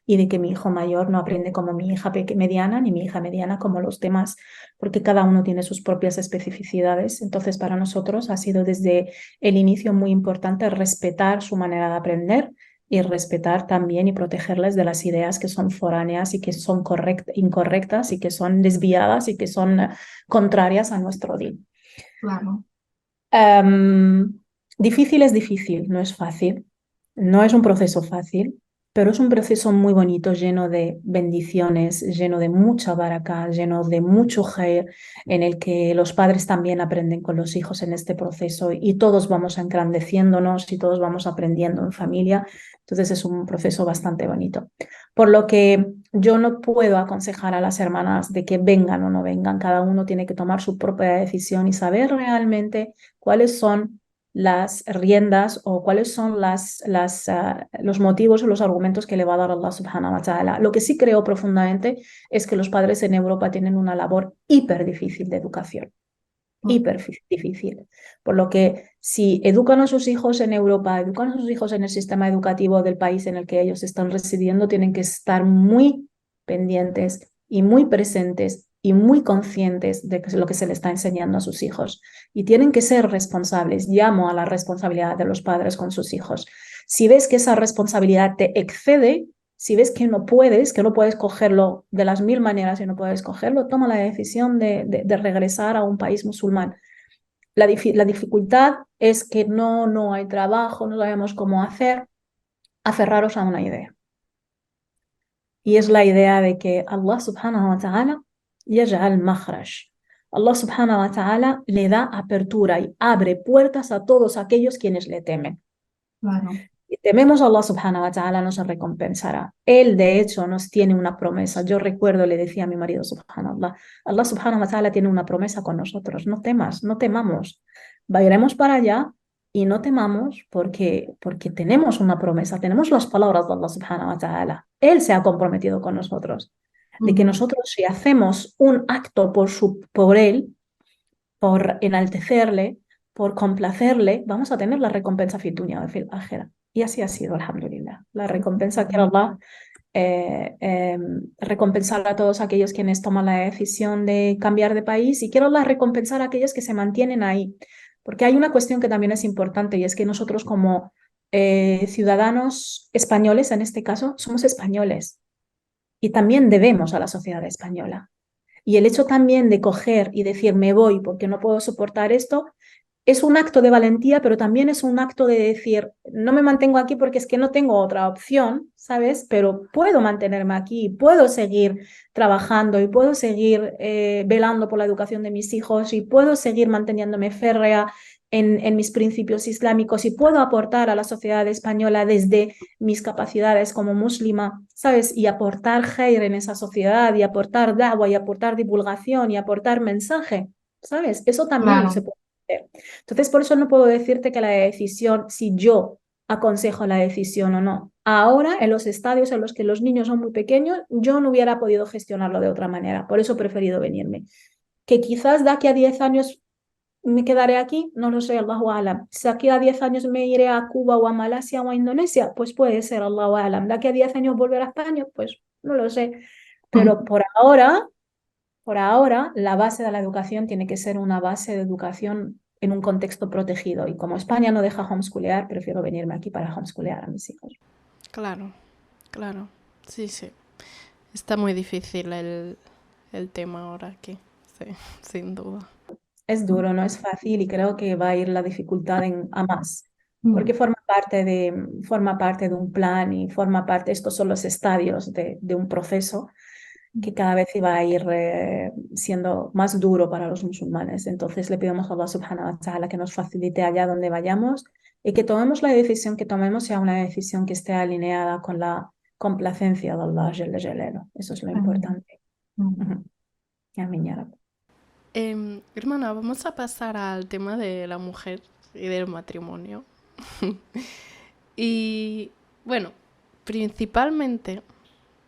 y de que mi hijo mayor no aprende como mi hija mediana ni mi hija mediana como los demás, porque cada uno tiene sus propias especificidades. Entonces, para nosotros ha sido desde el inicio muy importante respetar su manera de aprender y respetar también y protegerles de las ideas que son foráneas y que son incorrectas y que son desviadas y que son contrarias a nuestro din. claro. Em, Difícil es difícil, no es fácil, no es un proceso fácil, pero es un proceso muy bonito, lleno de bendiciones, lleno de mucha baraka, lleno de mucho khair, en el que los padres también aprenden con los hijos en este proceso y todos vamos engrandeciéndonos y todos vamos aprendiendo en familia. Entonces es un proceso bastante bonito. Por lo que yo no puedo aconsejar a las hermanas de que vengan o no vengan, cada uno tiene que tomar su propia decisión y saber realmente cuáles son las riendas o cuáles son los motivos o los argumentos que le va a dar Allah subhanahu wa ta'ala. Lo que sí creo profundamente es que los padres en Europa tienen una labor hiper difícil de educación, Ujú, hiper difícil. Por lo que si educan a sus hijos en Europa, educan a sus hijos en el sistema educativo del país en el que ellos están residiendo, tienen que estar muy pendientes y muy presentes y muy conscientes de lo que se le está enseñando a sus hijos. Y tienen que ser responsables. Llamo a la responsabilidad de los padres con sus hijos. Si ves que esa responsabilidad te excede, si ves que no puedes cogerlo de las mil maneras y no puedes cogerlo, toma la decisión de regresar a un país musulmán. La dificultad es que no hay trabajo, no sabemos cómo hacer. Aferraros a una idea. Y es la idea de que Allah subhanahu wa ta'ala yaj'al makhraj. Allah subhanahu wa ta'ala le da apertura y abre puertas a todos aquellos quienes le temen. Claro. Si tememos a Allah subhanahu wa ta'ala, nos recompensará. Él, de hecho, nos tiene una promesa. Yo recuerdo, le decía a mi marido, subhanallah, Allah subhanahu wa ta'ala tiene una promesa con nosotros. No temas, no temamos. Iremos para allá y no temamos porque tenemos una promesa, tenemos las palabras de Allah subhanahu wa ta'ala. Él se ha comprometido con nosotros. De que nosotros, si hacemos un acto por él, por enaltecerle, por complacerle, vamos a tener la recompensa fi dunya wa fil akhirah. Y así ha sido, alhamdulillah. La recompensa que Allah recompensar a todos aquellos quienes toman la decisión de cambiar de país y quiero Allah recompensar a aquellos que se mantienen ahí. Porque hay una cuestión que también es importante y es que nosotros como ciudadanos españoles, en este caso, somos españoles y también debemos a la sociedad española. Y el hecho también de coger y decir me voy porque no puedo soportar esto, es un acto de valentía, pero también es un acto de decir no me mantengo aquí porque es que no tengo otra opción, ¿sabes? Pero puedo mantenerme aquí, puedo seguir trabajando y puedo seguir velando por la educación de mis hijos y puedo seguir manteniéndome férrea en mis principios islámicos y puedo aportar a la sociedad española desde mis capacidades como muslima, ¿sabes? Y aportar khair en esa sociedad y aportar da'wah y aportar divulgación y aportar mensaje, ¿sabes? Eso también se Claro. puede hacer. Entonces, por eso no puedo decirte que la decisión, si yo aconsejo la decisión o no. Ahora, en los estadios en los que los niños son muy pequeños, yo no hubiera podido gestionarlo de otra manera. Por eso he preferido venirme. Que quizás de aquí a 10 años me quedaré aquí, no lo sé, Allahu Alam. Si aquí a 10 años me iré a Cuba o a Malasia o a Indonesia, pues puede ser, Allahu Alam. De aquí a 10 años volver a España, pues no lo sé. Pero por ahora, la base de la educación tiene que ser una base de educación en un contexto protegido. Y como España no deja homeschoolear, prefiero venirme aquí para homeschoolear a mis hijos. Claro, claro. Sí, sí. Está muy difícil el tema ahora aquí. Sí, sin duda. Es duro, no es fácil y creo que va a ir la dificultad a más, porque Mm. forma parte de un plan y forma parte, estos son los estadios de un proceso que cada vez iba a ir siendo más duro para los musulmanes. Entonces le pedimos a Allah subhanahu wa ta'ala que nos facilite allá donde vayamos y que tomemos la decisión que tomemos sea una decisión que esté alineada con la complacencia de Allah Jalla Jalaluhu. Eso es lo Mm. importante. Mm. Ujú. Amén, ya Rab. Hermana, vamos a pasar al tema de la mujer y del matrimonio. Y bueno, principalmente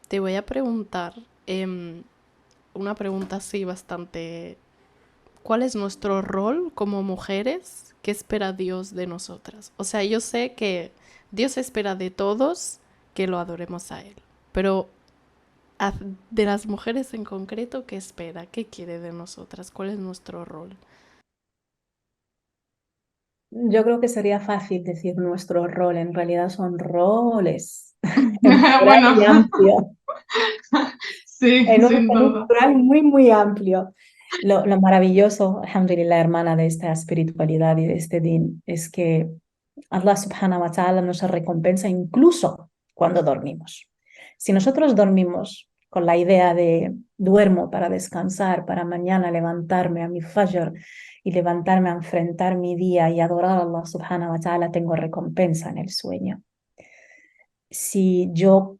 te voy a preguntar una pregunta así bastante. ¿Cuál es nuestro rol como mujeres? ¿Qué espera Dios de nosotras? O sea, yo sé que Dios espera de todos que lo adoremos a Él, pero de las mujeres en concreto, ¿qué espera? ¿Qué quiere de nosotras? ¿Cuál es nuestro rol? Yo creo que sería fácil decir nuestro rol, en realidad son roles, en plural Bueno, y amplio, sí, sin en un duda. plural muy, muy amplio. Lo maravilloso, alhamdulillah, hermana, de esta espiritualidad y de este din, es que Allah subhanahu wa ta'ala nos recompensa incluso cuando dormimos. Si nosotros dormimos con la idea de duermo para descansar, para mañana levantarme a mi fajr y levantarme a enfrentar mi día y adorar a Allah subhanahu wa ta'ala, tengo recompensa en el sueño. Si yo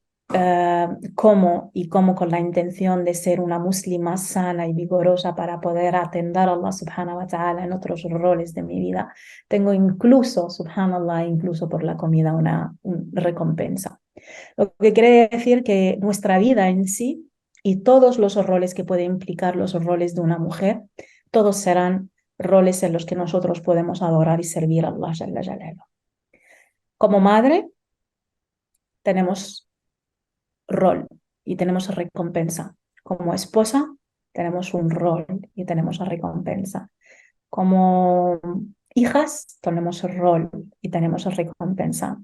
como con la intención de ser una muslima sana y vigorosa para poder atender a Allah subhanahu wa ta'ala en otros roles de mi vida, tengo incluso, subhanallah, incluso por la comida una recompensa. Lo que quiere decir que nuestra vida en sí y todos los roles que puede implicar los roles de una mujer, todos serán roles en los que nosotros podemos adorar y servir a Allah Jalla Jalaluhu. Como madre tenemos rol y tenemos recompensa. Como esposa tenemos un rol y tenemos la recompensa. Como hijas tenemos el rol y tenemos la recompensa.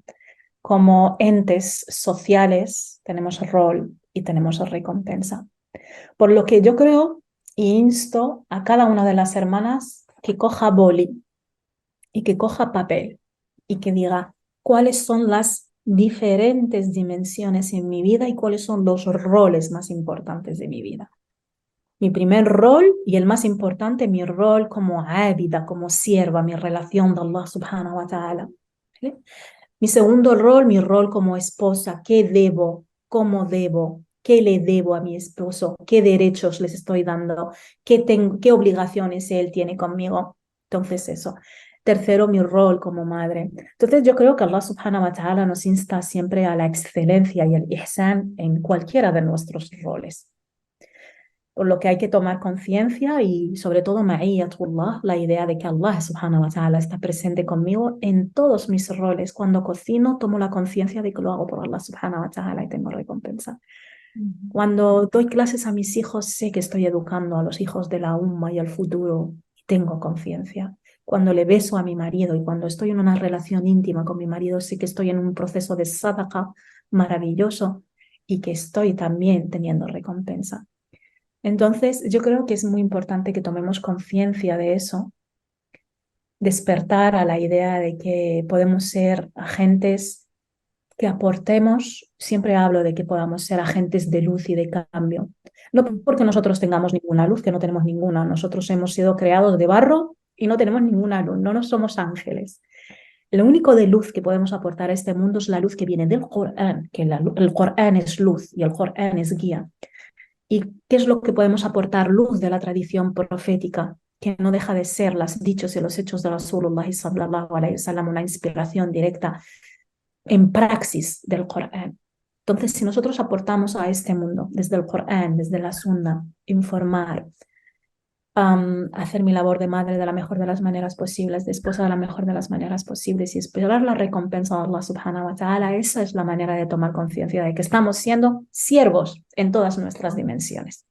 Como entes sociales tenemos el rol y tenemos la recompensa. Por lo que yo creo e insto a cada una de las hermanas que coja boli y que coja papel y que diga cuáles son las diferentes dimensiones en mi vida y cuáles son los roles más importantes de mi vida. Mi primer rol y el más importante, mi rol como ábida, como sierva, mi relación de Allah subhanahu wa ta'ala. ¿Vale? Mi segundo rol, mi rol como esposa, qué debo, cómo debo, qué le debo a mi esposo, qué derechos les estoy dando, qué obligaciones él tiene conmigo. Entonces eso. Tercero, mi rol como madre. Entonces yo creo que Allah subhanahu wa ta'ala nos insta siempre a la excelencia y el ihsan en cualquiera de nuestros roles. Por lo que hay que tomar conciencia y sobre todo ma'iyatullah, la idea de que Allah subhanahu wa ta'ala está presente conmigo en todos mis roles. Cuando cocino, tomo la conciencia de que lo hago por Allah subhanahu wa ta'ala y tengo recompensa. Cuando doy clases a mis hijos, sé que estoy educando a los hijos de la umma y al futuro y tengo conciencia. Cuando le beso a mi marido y cuando estoy en una relación íntima con mi marido, sé que estoy en un proceso de sadaqa maravilloso y que estoy también teniendo recompensa. Entonces, yo creo que es muy importante que tomemos conciencia de eso, despertar a la idea de que podemos ser agentes que aportemos, siempre hablo de que podamos ser agentes de luz y de cambio. No porque nosotros tengamos ninguna luz, que no tenemos ninguna, nosotros hemos sido creados de barro y no tenemos ninguna luz, no somos ángeles. Lo único de luz que podemos aportar a este mundo es la luz que viene del Corán, que el Corán es luz y el Corán es guía. ¿Y qué es lo que podemos aportar? Luz de la tradición profética, que no deja de ser los dichos y los hechos de Rasulullah sallallahu alayhi wa sallam, una inspiración directa en praxis del Corán. Entonces, si nosotros aportamos a este mundo, desde el Corán, desde la Sunna, informar, hacer mi labor de madre de la mejor de las maneras posibles, de esposa de la mejor de las maneras posibles y esperar la recompensa de Allah subhanahu wa ta'ala, esa es la manera de tomar conciencia de que estamos siendo siervos en todas nuestras dimensiones.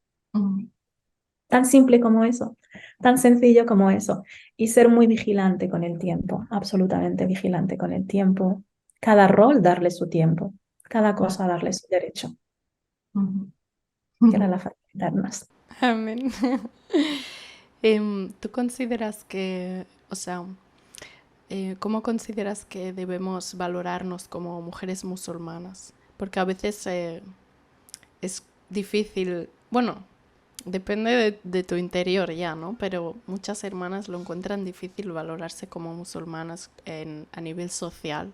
Tan simple como eso, tan sencillo como eso. Y ser muy vigilante con el tiempo, absolutamente vigilante con el tiempo. Cada rol darle su tiempo, cada cosa darle su derecho. Que era la fraternidad. Amén. ¿Tú consideras que, o sea, cómo consideras que debemos valorarnos como mujeres musulmanas? Porque a veces es difícil, bueno, depende de tu interior ya, ¿no? Pero muchas hermanas lo encuentran difícil valorarse como musulmanas a nivel social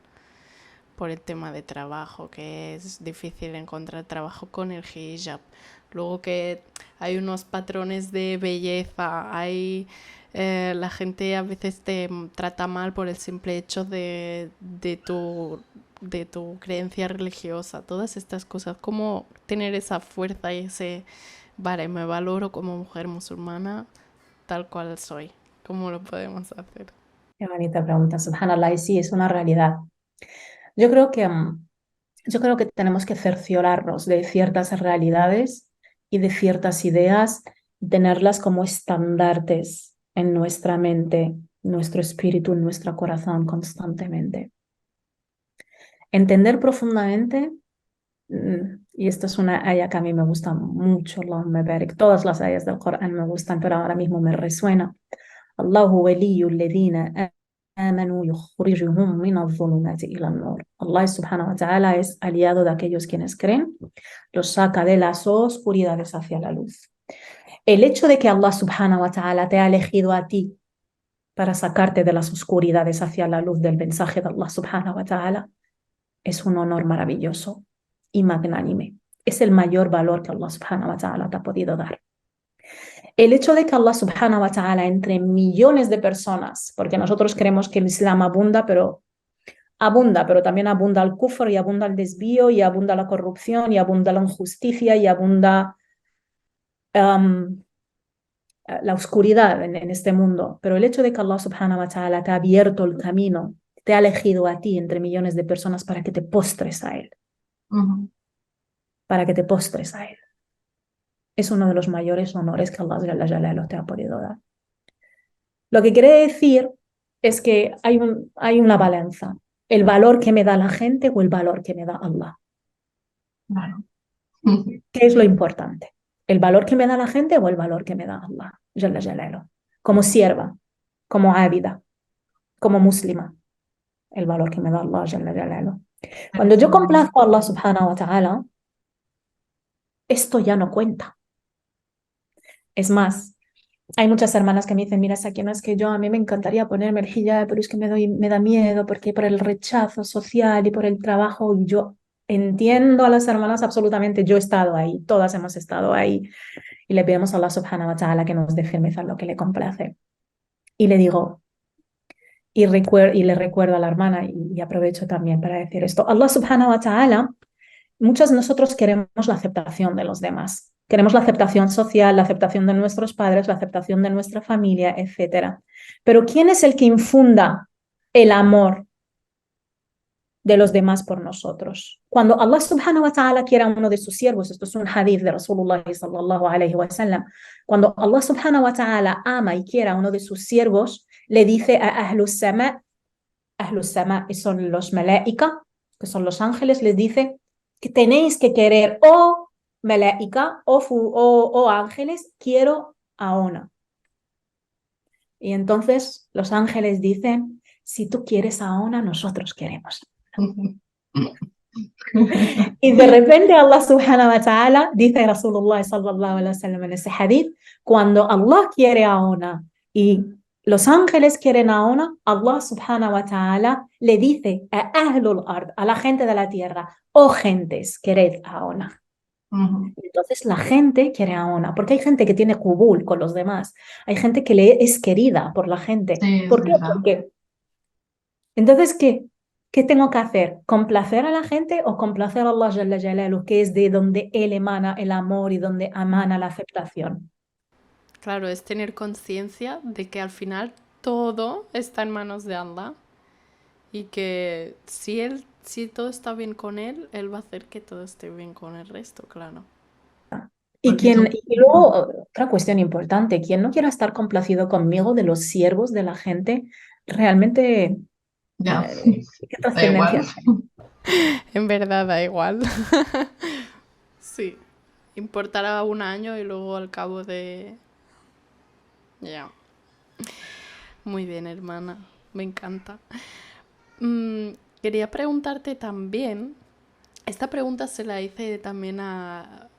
por el tema de trabajo, que es difícil encontrar trabajo con el hijab. Luego que hay unos patrones de belleza, la gente a veces te trata mal por el simple hecho de tu creencia religiosa, todas estas cosas. ¿Cómo tener esa fuerza y vale, me valoro como mujer musulmana tal cual soy? ¿Cómo lo podemos hacer? Qué bonita pregunta, subhanallah, y sí, es una realidad. Yo creo que tenemos que cerciorarnos de ciertas realidades y de ciertas ideas, tenerlas como estandartes en nuestra mente, nuestro espíritu, en nuestro corazón constantemente. Entender profundamente, y esto es una aya que a mí me gusta mucho, Allahumma barik, todas las ayas del Corán me gustan, pero ahora mismo me resuena. Allahu waliyyu alladhina amanu yukhrijuhum min adh-dhulumati ila an-nur. Allah subhanahu wa ta'ala es aliado de aquellos quienes creen, los saca de las oscuridades hacia la luz. El hecho de que Allah subhanahu wa ta'ala te ha elegido a ti para sacarte de las oscuridades hacia la luz del mensaje de Allah subhanahu wa ta'ala es un honor maravilloso y magnánime. Es el mayor valor que Allah subhanahu wa ta'ala te ha podido dar. El hecho de que Allah subhanahu wa ta'ala entre millones de personas, porque nosotros creemos que el Islam abunda, pero también abunda el kufr y abunda el desvío y abunda la corrupción y abunda la injusticia y abunda la oscuridad en este mundo. Pero el hecho de que Allah subhanahu wa ta'ala te ha abierto el camino, te ha elegido a ti entre millones de personas para que te postres a Él. Para que te postres a Él. es uno de los mayores honores que Allah Jalla Jalaluhu te ha podido dar. Lo que quiere decir es que hay una balanza, el valor que me da la gente o el valor que me da Allah. Claro. ¿Qué es lo importante? ¿El valor que me da la gente o el valor que me da Allah Jalla Jalaluhu? Como sierva, como ábida, como muslima, el valor que me da Allah Jalla Jalaluhu. Cuando yo complazco a Allah subhanahu wa ta'ala, esto ya no cuenta. Es más, hay muchas hermanas que me dicen, mira, Sakina, es que a mí me encantaría ponerme el hijab, pero es que me da miedo porque por el rechazo social y por el trabajo, y yo entiendo a las hermanas absolutamente, yo he estado ahí, todas hemos estado ahí, y le pedimos a Allah subhanahu wa ta'ala que nos dé firmeza en lo que le complace. Y le digo, y le recuerdo a la hermana, y aprovecho también para decir esto, Allah subhanahu wa ta'ala, muchos de nosotros queremos la aceptación de los demás. Queremos la aceptación social, la aceptación de nuestros padres, la aceptación de nuestra familia, etc. Pero ¿quién es el que infunda el amor de los demás por nosotros? Cuando Allah subhanahu wa ta'ala quiere a uno de sus siervos, esto es un hadith de Rasulullah sallallahu alayhi wa sallam, cuando Allah subhanahu wa ta'ala ama y quiere a uno de sus siervos, le dice a Ahlus Sama, que son los malaika, que son los ángeles, les dice que tenéis que querer o malaika o ángeles, quiero a una. Y entonces los ángeles dicen, si tú quieres a una, nosotros queremos. Y de repente Allah subhanahu wa ta'ala dice Rasulullah sallallahu alaihi wasallam en ese hadith, cuando Allah quiere a una y los ángeles quieren a una, Allah subhanahu wa ta'ala le dice a ahlul ard, a la gente de la tierra, oh gentes, quered a una. Entonces la gente quiere a una, porque hay gente que tiene qubul con los demás, hay gente que le es querida por la gente. Sí, es ¿Por qué? verdad. Porque entonces, ¿qué tengo que hacer? ¿Complacer a la gente o complacer a Allah Jalla Jalaluhu, que es de donde Él emana el amor y donde emana la aceptación? Claro, es tener conciencia de que al final todo está en manos de Allah y que si todo está bien con él, él va a hacer que todo esté bien con el resto, claro. Porque tú, Y luego, otra cuestión importante, quien no quiera estar complacido conmigo de los siervos de la gente, realmente, ya, ¿qué da igual. trascendencia tiene? En verdad da igual. Sí, importará un año y luego al cabo de... Ya. Muy bien, hermana, me encanta. Quería preguntarte también, esta pregunta se la hice también a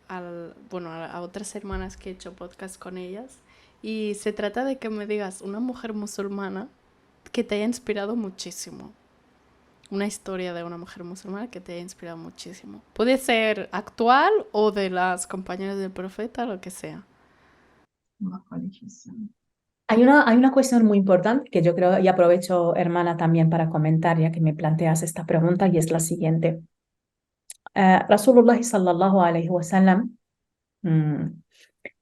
otras hermanas que he hecho podcast con ellas, y se trata de que me digas una mujer musulmana que te haya inspirado muchísimo. Una historia de una mujer musulmana que te haya inspirado muchísimo. Puede ser actual o de las compañeras del profeta, lo que sea. Hay una cuestión muy importante que yo creo, y aprovecho, hermana, también para comentar, ya que me planteas esta pregunta, y es la siguiente. Rasulullah sallallahu alayhi wa sallam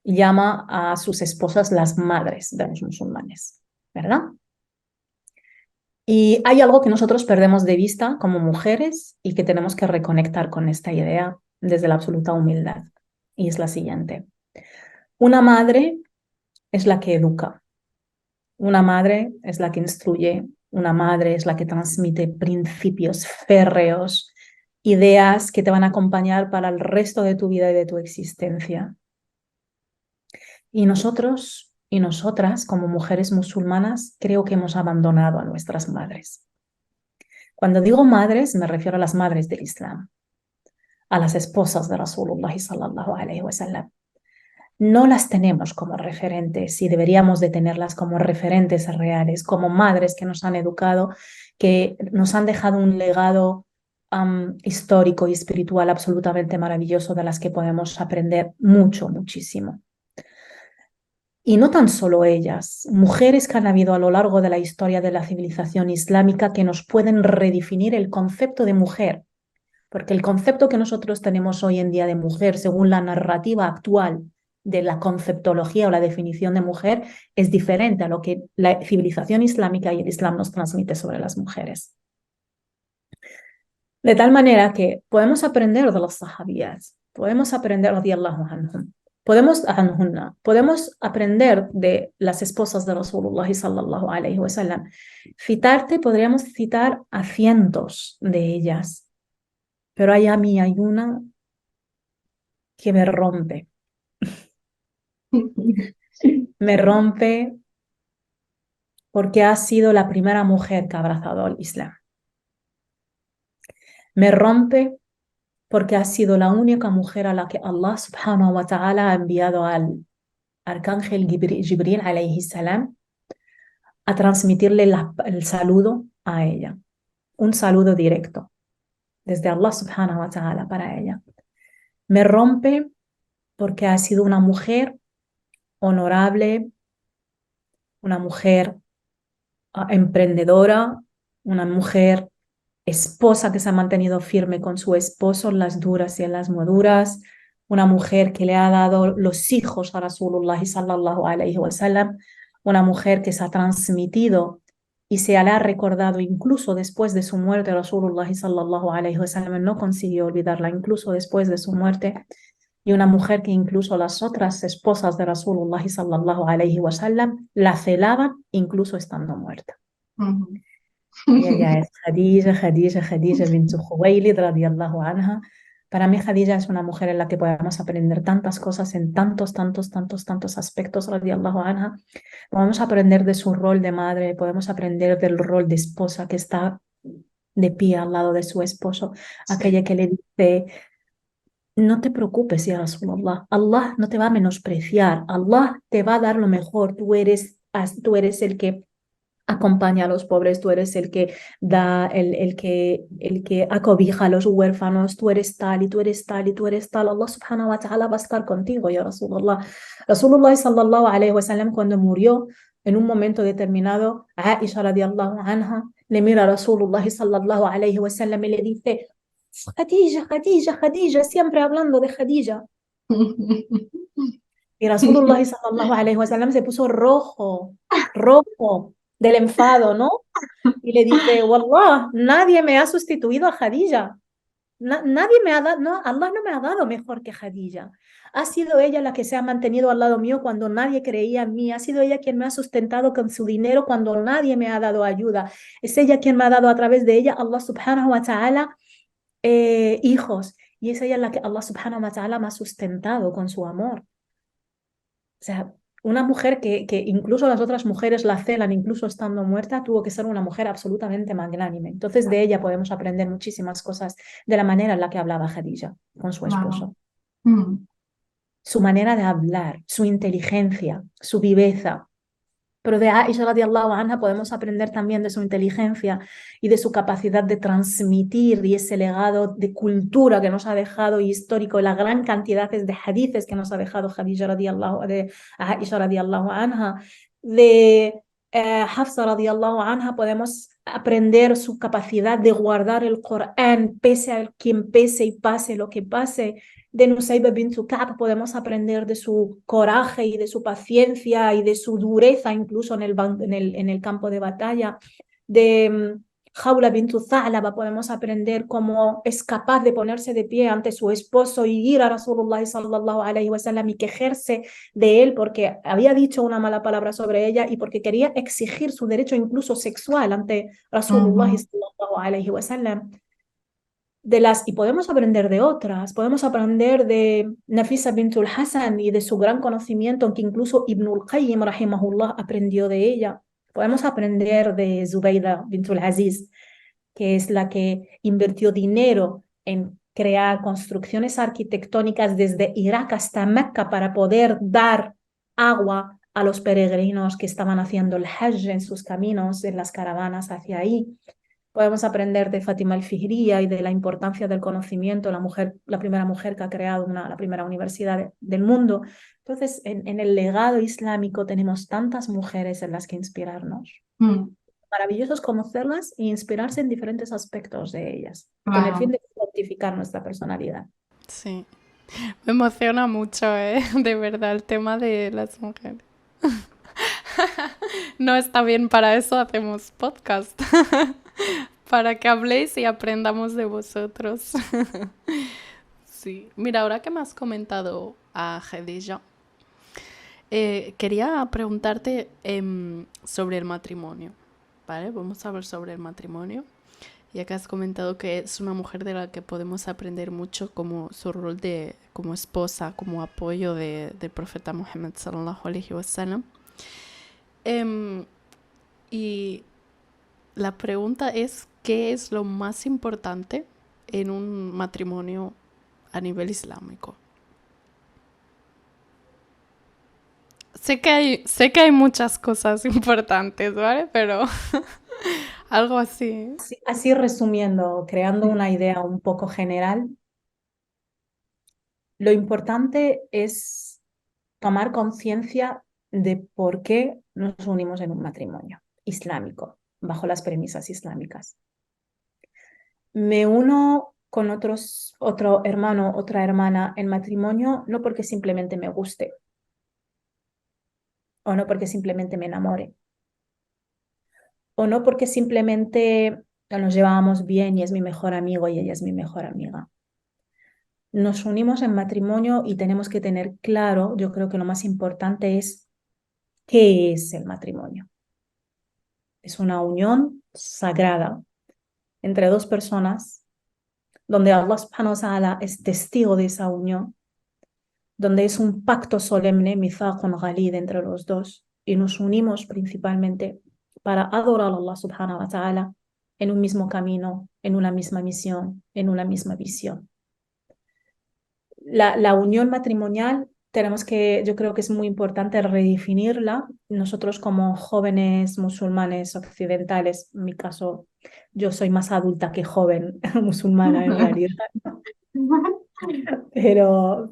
llama a sus esposas las madres de los musulmanes, ¿verdad? Y hay algo que nosotros perdemos de vista como mujeres y que tenemos que reconectar con esta idea desde la absoluta humildad. Y es la siguiente. Una madre es la que educa. Una madre es la que instruye. Una madre es la que transmite principios férreos, ideas que te van a acompañar para el resto de tu vida y de tu existencia. Y nosotros y nosotras, como mujeres musulmanas, creo que hemos abandonado a nuestras madres. Cuando digo madres, me refiero a las madres del Islam, a las esposas de Rasulullah sallallahu alayhi wa sallam. No las tenemos como referentes y deberíamos de tenerlas como referentes reales, como madres que nos han educado, que nos han dejado un legado histórico y espiritual absolutamente maravilloso de las que podemos aprender mucho, muchísimo. Y no tan solo ellas, mujeres que han habido a lo largo de la historia de la civilización islámica que nos pueden redefinir el concepto de mujer, porque el concepto que nosotros tenemos hoy en día de mujer, según la narrativa actual de la conceptología o la definición de mujer, es diferente a lo que la civilización islámica y el Islam nos transmite sobre las mujeres. De tal manera que podemos aprender de los sahabías, podemos aprender radiyallahu anhum, podemos aprender de las esposas de Rasulullah sallallahu alayhi wa sallam. Podríamos citar a cientos de ellas, pero a mí hay una que me rompe. Me rompe porque ha sido la primera mujer que ha abrazado el Islam. Me rompe porque ha sido la única mujer a la que Allah subhanahu wa ta'ala ha enviado al arcángel Jibril alayhi salam a transmitirle el saludo a ella, un saludo directo desde Allah subhanahu wa ta'ala para ella. Me rompe porque ha sido una mujer honorable, una mujer emprendedora, una mujer esposa que se ha mantenido firme con su esposo en las duras y en las no duras, una mujer que le ha dado los hijos a Rasulullah sallallahu alayhi wa sallam, una mujer que se ha transmitido y se le ha recordado incluso después de su muerte. Rasulullah sallallahu alayhi wa sallam no consiguió olvidarla incluso después de su muerte, y una mujer que incluso las otras esposas de Rasulullah sallallahu alayhi wa sallam la celaban incluso estando muerta. Y ella es Khadija bint Khuwaylid radiyallahu anha. Para mí Khadija es una mujer en la que podemos aprender tantas cosas en tantos aspectos radiyallahu anha. Podemos aprender de su rol de madre, podemos aprender del rol de esposa que está de pie al lado de su esposo, aquella que le dice: no te preocupes, ya Rasulullah, Allah no te va a menospreciar, Allah te va a dar lo mejor, tú eres el que acompaña a los pobres, tú eres el que da, el que acobija a los huérfanos, tú eres tal y tú eres tal y tú eres tal. Allah subhanahu wa ta'ala va a estar contigo, ya Rasulullah. Rasulullah sallallahu alayhi wa sallam, cuando murió, en un momento determinado, Aisha radiallahu anha le mira a Rasulullah sallallahu alayhi wa sallam y le dice: Khadija, siempre hablando de Khadija. Y Rasulullah sallallahu alayhi wa sallam se puso rojo del enfado, ¿no? Y le dice: Wallah, nadie me ha sustituido a Khadija. Nadie me ha dado, no, Allah no me ha dado mejor que Khadija. Ha sido ella la que se ha mantenido al lado mío cuando nadie creía en mí. Ha sido ella quien me ha sustentado con su dinero cuando nadie me ha dado ayuda. Es ella quien me ha dado a través de ella, Allah subhanahu wa ta'ala, hijos. Y es ella la que Allah subhanahu wa ta'ala me ha sustentado con su amor. O sea, una mujer que incluso las otras mujeres la celan, incluso estando muerta, tuvo que ser una mujer absolutamente magnánime. Entonces de ella podemos aprender muchísimas cosas de la manera en la que hablaba Khadija con su esposo. Su manera de hablar, su inteligencia, su viveza. Pero de Aisha radiallahu anha podemos aprender también de su inteligencia y de su capacidad de transmitir y ese legado de cultura que nos ha dejado histórico, la gran cantidad de hadices que nos ha dejado Aisha radiallahu anha. De Hafsa radiallahu anha podemos aprender su capacidad de guardar el Corán pese a quien pese y pase lo que pase. De Nusayba bint Ka'b podemos aprender de su coraje y de su paciencia y de su dureza incluso en el campo de batalla. De Khawla bint Tha'laba podemos aprender cómo es capaz de ponerse de pie ante su esposo y ir a Rasulullah sallallahu alayhi wa sallam y quejarse de él porque había dicho una mala palabra sobre ella y porque quería exigir su derecho incluso sexual ante Rasulullah sallallahu alayhi wa sallam. Y podemos aprender de otras, podemos aprender de Nafisa bintul Hasan y de su gran conocimiento, que incluso Ibnul Qayyim rahimahullah aprendió de ella. Podemos aprender de Zubayda bintul Aziz, que es la que invirtió dinero en crear construcciones arquitectónicas desde Irak hasta Mecca para poder dar agua a los peregrinos que estaban haciendo el Hajj en sus caminos, en las caravanas hacia ahí. Podemos aprender de Fátima al-Fihriya y de la importancia del conocimiento, la primera mujer que ha creado la primera universidad del mundo. Entonces, en el legado islámico tenemos tantas mujeres en las que inspirarnos. Maravilloso es conocerlas e inspirarse en diferentes aspectos de ellas, con el fin de fortificar nuestra personalidad. Sí, me emociona mucho, de verdad, el tema de las mujeres. No está bien, para eso hacemos podcast. Para que habléis y aprendamos de vosotros. Sí, mira, ahora que me has comentado a Khadija, quería preguntarte sobre el matrimonio, ¿vale? Vamos a hablar sobre el matrimonio, ya que has comentado que es una mujer de la que podemos aprender mucho como su rol de como esposa, como apoyo del profeta Muhammad sallallahu alaihi wasallam. Em, y la pregunta es, ¿qué es lo más importante en un matrimonio a nivel islámico? Sé que hay muchas cosas importantes, ¿vale? Pero algo así. Así resumiendo, creando una idea un poco general, lo importante es tomar conciencia de por qué nos unimos en un matrimonio islámico, bajo las premisas islámicas. Me uno con otro hermano, otra hermana en matrimonio, no porque simplemente me guste o no porque simplemente me enamore o no porque simplemente nos llevábamos bien y es mi mejor amigo y ella es mi mejor amiga. Nos unimos en matrimonio y tenemos que tener claro, yo creo que lo más importante es qué es el matrimonio. Es una unión sagrada entre dos personas donde Allah subhanahu wa ta'ala es testigo de esa unión, donde es un pacto solemne, mithaqun ghalid entre los dos, y nos unimos principalmente para adorar a Allah subhanahu wa ta'ala en un mismo camino, en una misma misión, en una misma visión. La unión matrimonial tenemos que, yo creo que es muy importante redefinirla. Nosotros como jóvenes musulmanes occidentales, en mi caso, yo soy más adulta que joven musulmana en realidad,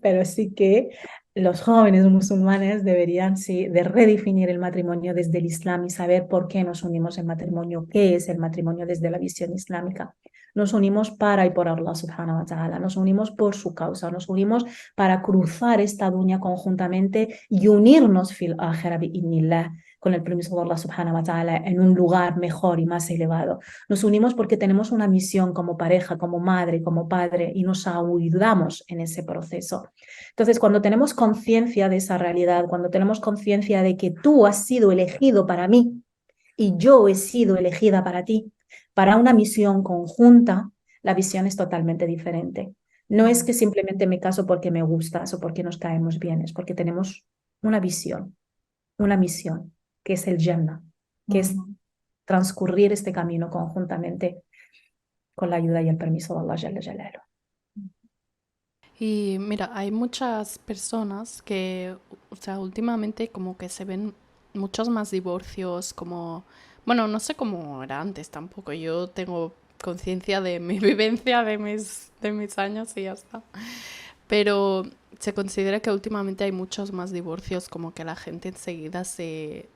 pero sí que los jóvenes musulmanes deberían sí, de redefinir el matrimonio desde el Islam y saber por qué nos unimos en matrimonio, qué es el matrimonio desde la visión islámica. Nos unimos para y por Allah subhanahu wa ta'ala, nos unimos por su causa, nos unimos para cruzar esta dunya conjuntamente y unirnos fil akhira bi'idhnillah, con el permiso de Allah subhanahu wa ta'ala, en un lugar mejor y más elevado. Nos unimos porque tenemos una misión como pareja, como madre, como padre y nos ayudamos en ese proceso. Entonces, cuando tenemos conciencia de esa realidad, cuando tenemos conciencia de que tú has sido elegido para mí y yo he sido elegida para ti, para una misión conjunta, la visión es totalmente diferente. No es que simplemente me caso porque me gustas o porque nos caemos bien, es porque tenemos una visión, una misión, que es el Jannah, que es transcurrir este camino conjuntamente con la ayuda y el permiso de Allah Jalla Jalaluhu. Y mira, hay muchas personas que, o sea, últimamente como que se ven muchos más divorcios, como, bueno, no sé cómo era antes tampoco. Yo tengo conciencia de mi vivencia, de mis años y ya está. Pero se considera que últimamente hay muchos más divorcios, como que la gente enseguida se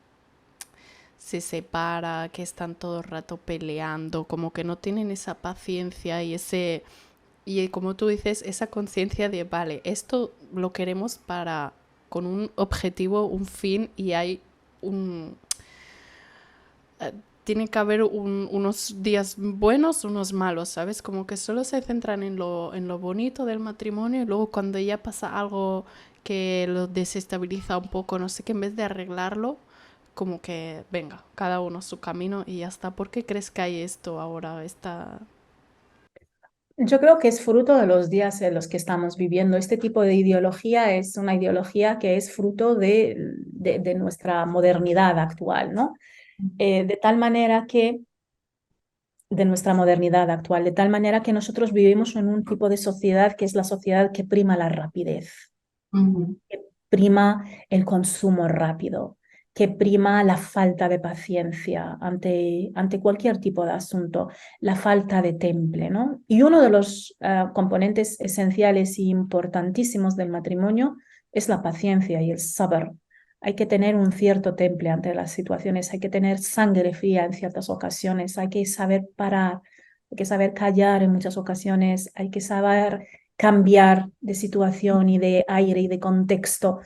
separa, que están todo el rato peleando, como que no tienen esa paciencia y como tú dices, esa conciencia de, vale, esto lo queremos con un objetivo, un fin, y hay un... tiene que haber unos días buenos, unos malos, ¿sabes? Como que solo se centran en lo bonito del matrimonio y luego cuando ya pasa algo que lo desestabiliza un poco, no sé, que en vez de arreglarlo, como que, venga, cada uno su camino y ya está. ¿Por qué crees que hay esto ahora, Yo creo que es fruto de los días en los que estamos viviendo. Este tipo de ideología es una ideología que es fruto de nuestra modernidad actual, ¿no? De tal manera que, de nuestra modernidad actual, de tal manera que nosotros vivimos en un tipo de sociedad que es la sociedad que prima la rapidez, que prima el consumo rápido, que prima la falta de paciencia ante cualquier tipo de asunto, la falta de temple, ¿no? Y uno de los componentes esenciales e importantísimos del matrimonio es la paciencia y el sabr. Hay que tener un cierto temple ante las situaciones, hay que tener sangre fría en ciertas ocasiones, hay que saber parar, hay que saber callar en muchas ocasiones, hay que saber cambiar de situación y de aire y de contexto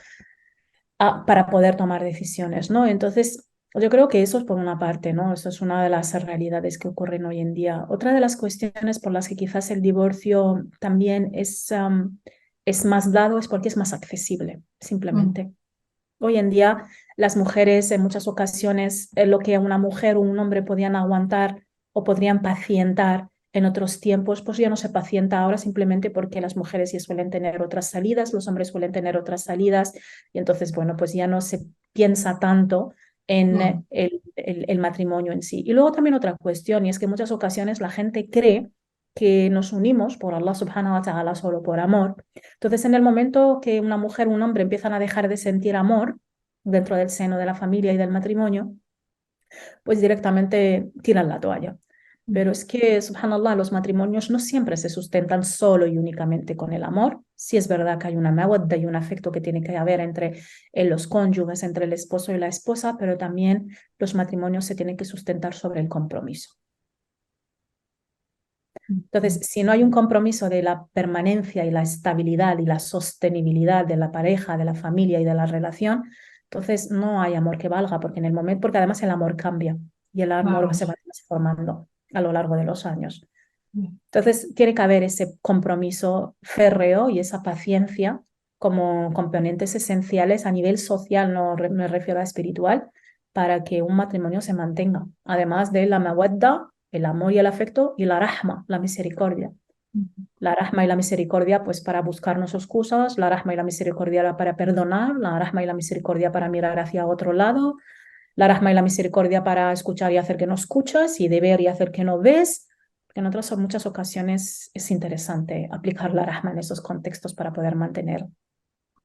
para poder tomar decisiones, ¿no? Entonces, yo creo que eso es por una parte, ¿no? Eso es una de las realidades que ocurren hoy en día. Otra de las cuestiones por las que quizás el divorcio también es más dado es porque es más accesible, Mm, simplemente. Hoy en día las mujeres en muchas ocasiones lo que una mujer o un hombre podían aguantar o podrían pacientar en otros tiempos, pues ya no se pacienta ahora simplemente porque las mujeres ya suelen tener otras salidas, los hombres suelen tener otras salidas y entonces, bueno, pues ya no se piensa tanto en mm, el matrimonio en sí. Y luego también otra cuestión, y es que en muchas ocasiones la gente cree que nos unimos por Allah subhanahu wa ta'ala solo por amor. Entonces, en el momento que una mujer o un hombre empiezan a dejar de sentir amor dentro del seno de la familia y del matrimonio, pues directamente tiran la toalla. mm. Pero es que, subhanallah, los matrimonios no siempre se sustentan solo y únicamente con el amor. Sí es verdad que hay una mawadda y un afecto que tiene que haber entre los cónyuges, entre el esposo y la esposa, pero también los matrimonios se tienen que sustentar sobre el compromiso. Mm. Entonces, si no hay un compromiso de la permanencia y la estabilidad y la sostenibilidad de la pareja, de la familia y de la relación, entonces no hay amor que valga, porque en el momento, porque además el amor cambia y el amor Claro. se va transformando a lo largo de los años. Mm, Entonces, tiene que haber ese compromiso férreo y esa paciencia como componentes esenciales a nivel social, no me refiero a espiritual, para que un matrimonio se mantenga. Además de la mawadda, el amor y el afecto, y la rahma, la misericordia. mm. La rahma y la misericordia, pues para buscarnos excusas, la rahma y la misericordia para perdonar, la rahma y la misericordia para mirar hacia otro lado, la rahma y la misericordia para escuchar y hacer que no escuchas y de ver y hacer que no ves. En otras muchas ocasiones es interesante aplicar la rahma en esos contextos para poder mantener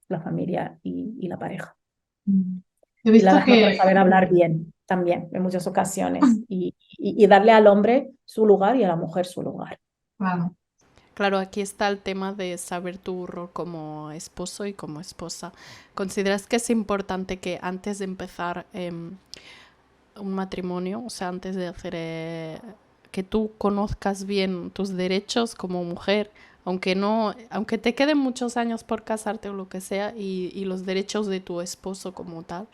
la familia y la pareja. Mm. He Y la visto rahma para que, saber hablar bien también en muchas ocasiones y darle al hombre su lugar y a la mujer su lugar. claro, Claro, aquí está el tema de saber tu rol como esposo y como esposa. ¿Consideras que es importante que antes de empezar un matrimonio, o sea, antes de hacer que tú conozcas bien tus derechos como mujer, aunque no, aunque te queden muchos años por casarte o lo que sea, y los derechos de tu esposo como tal,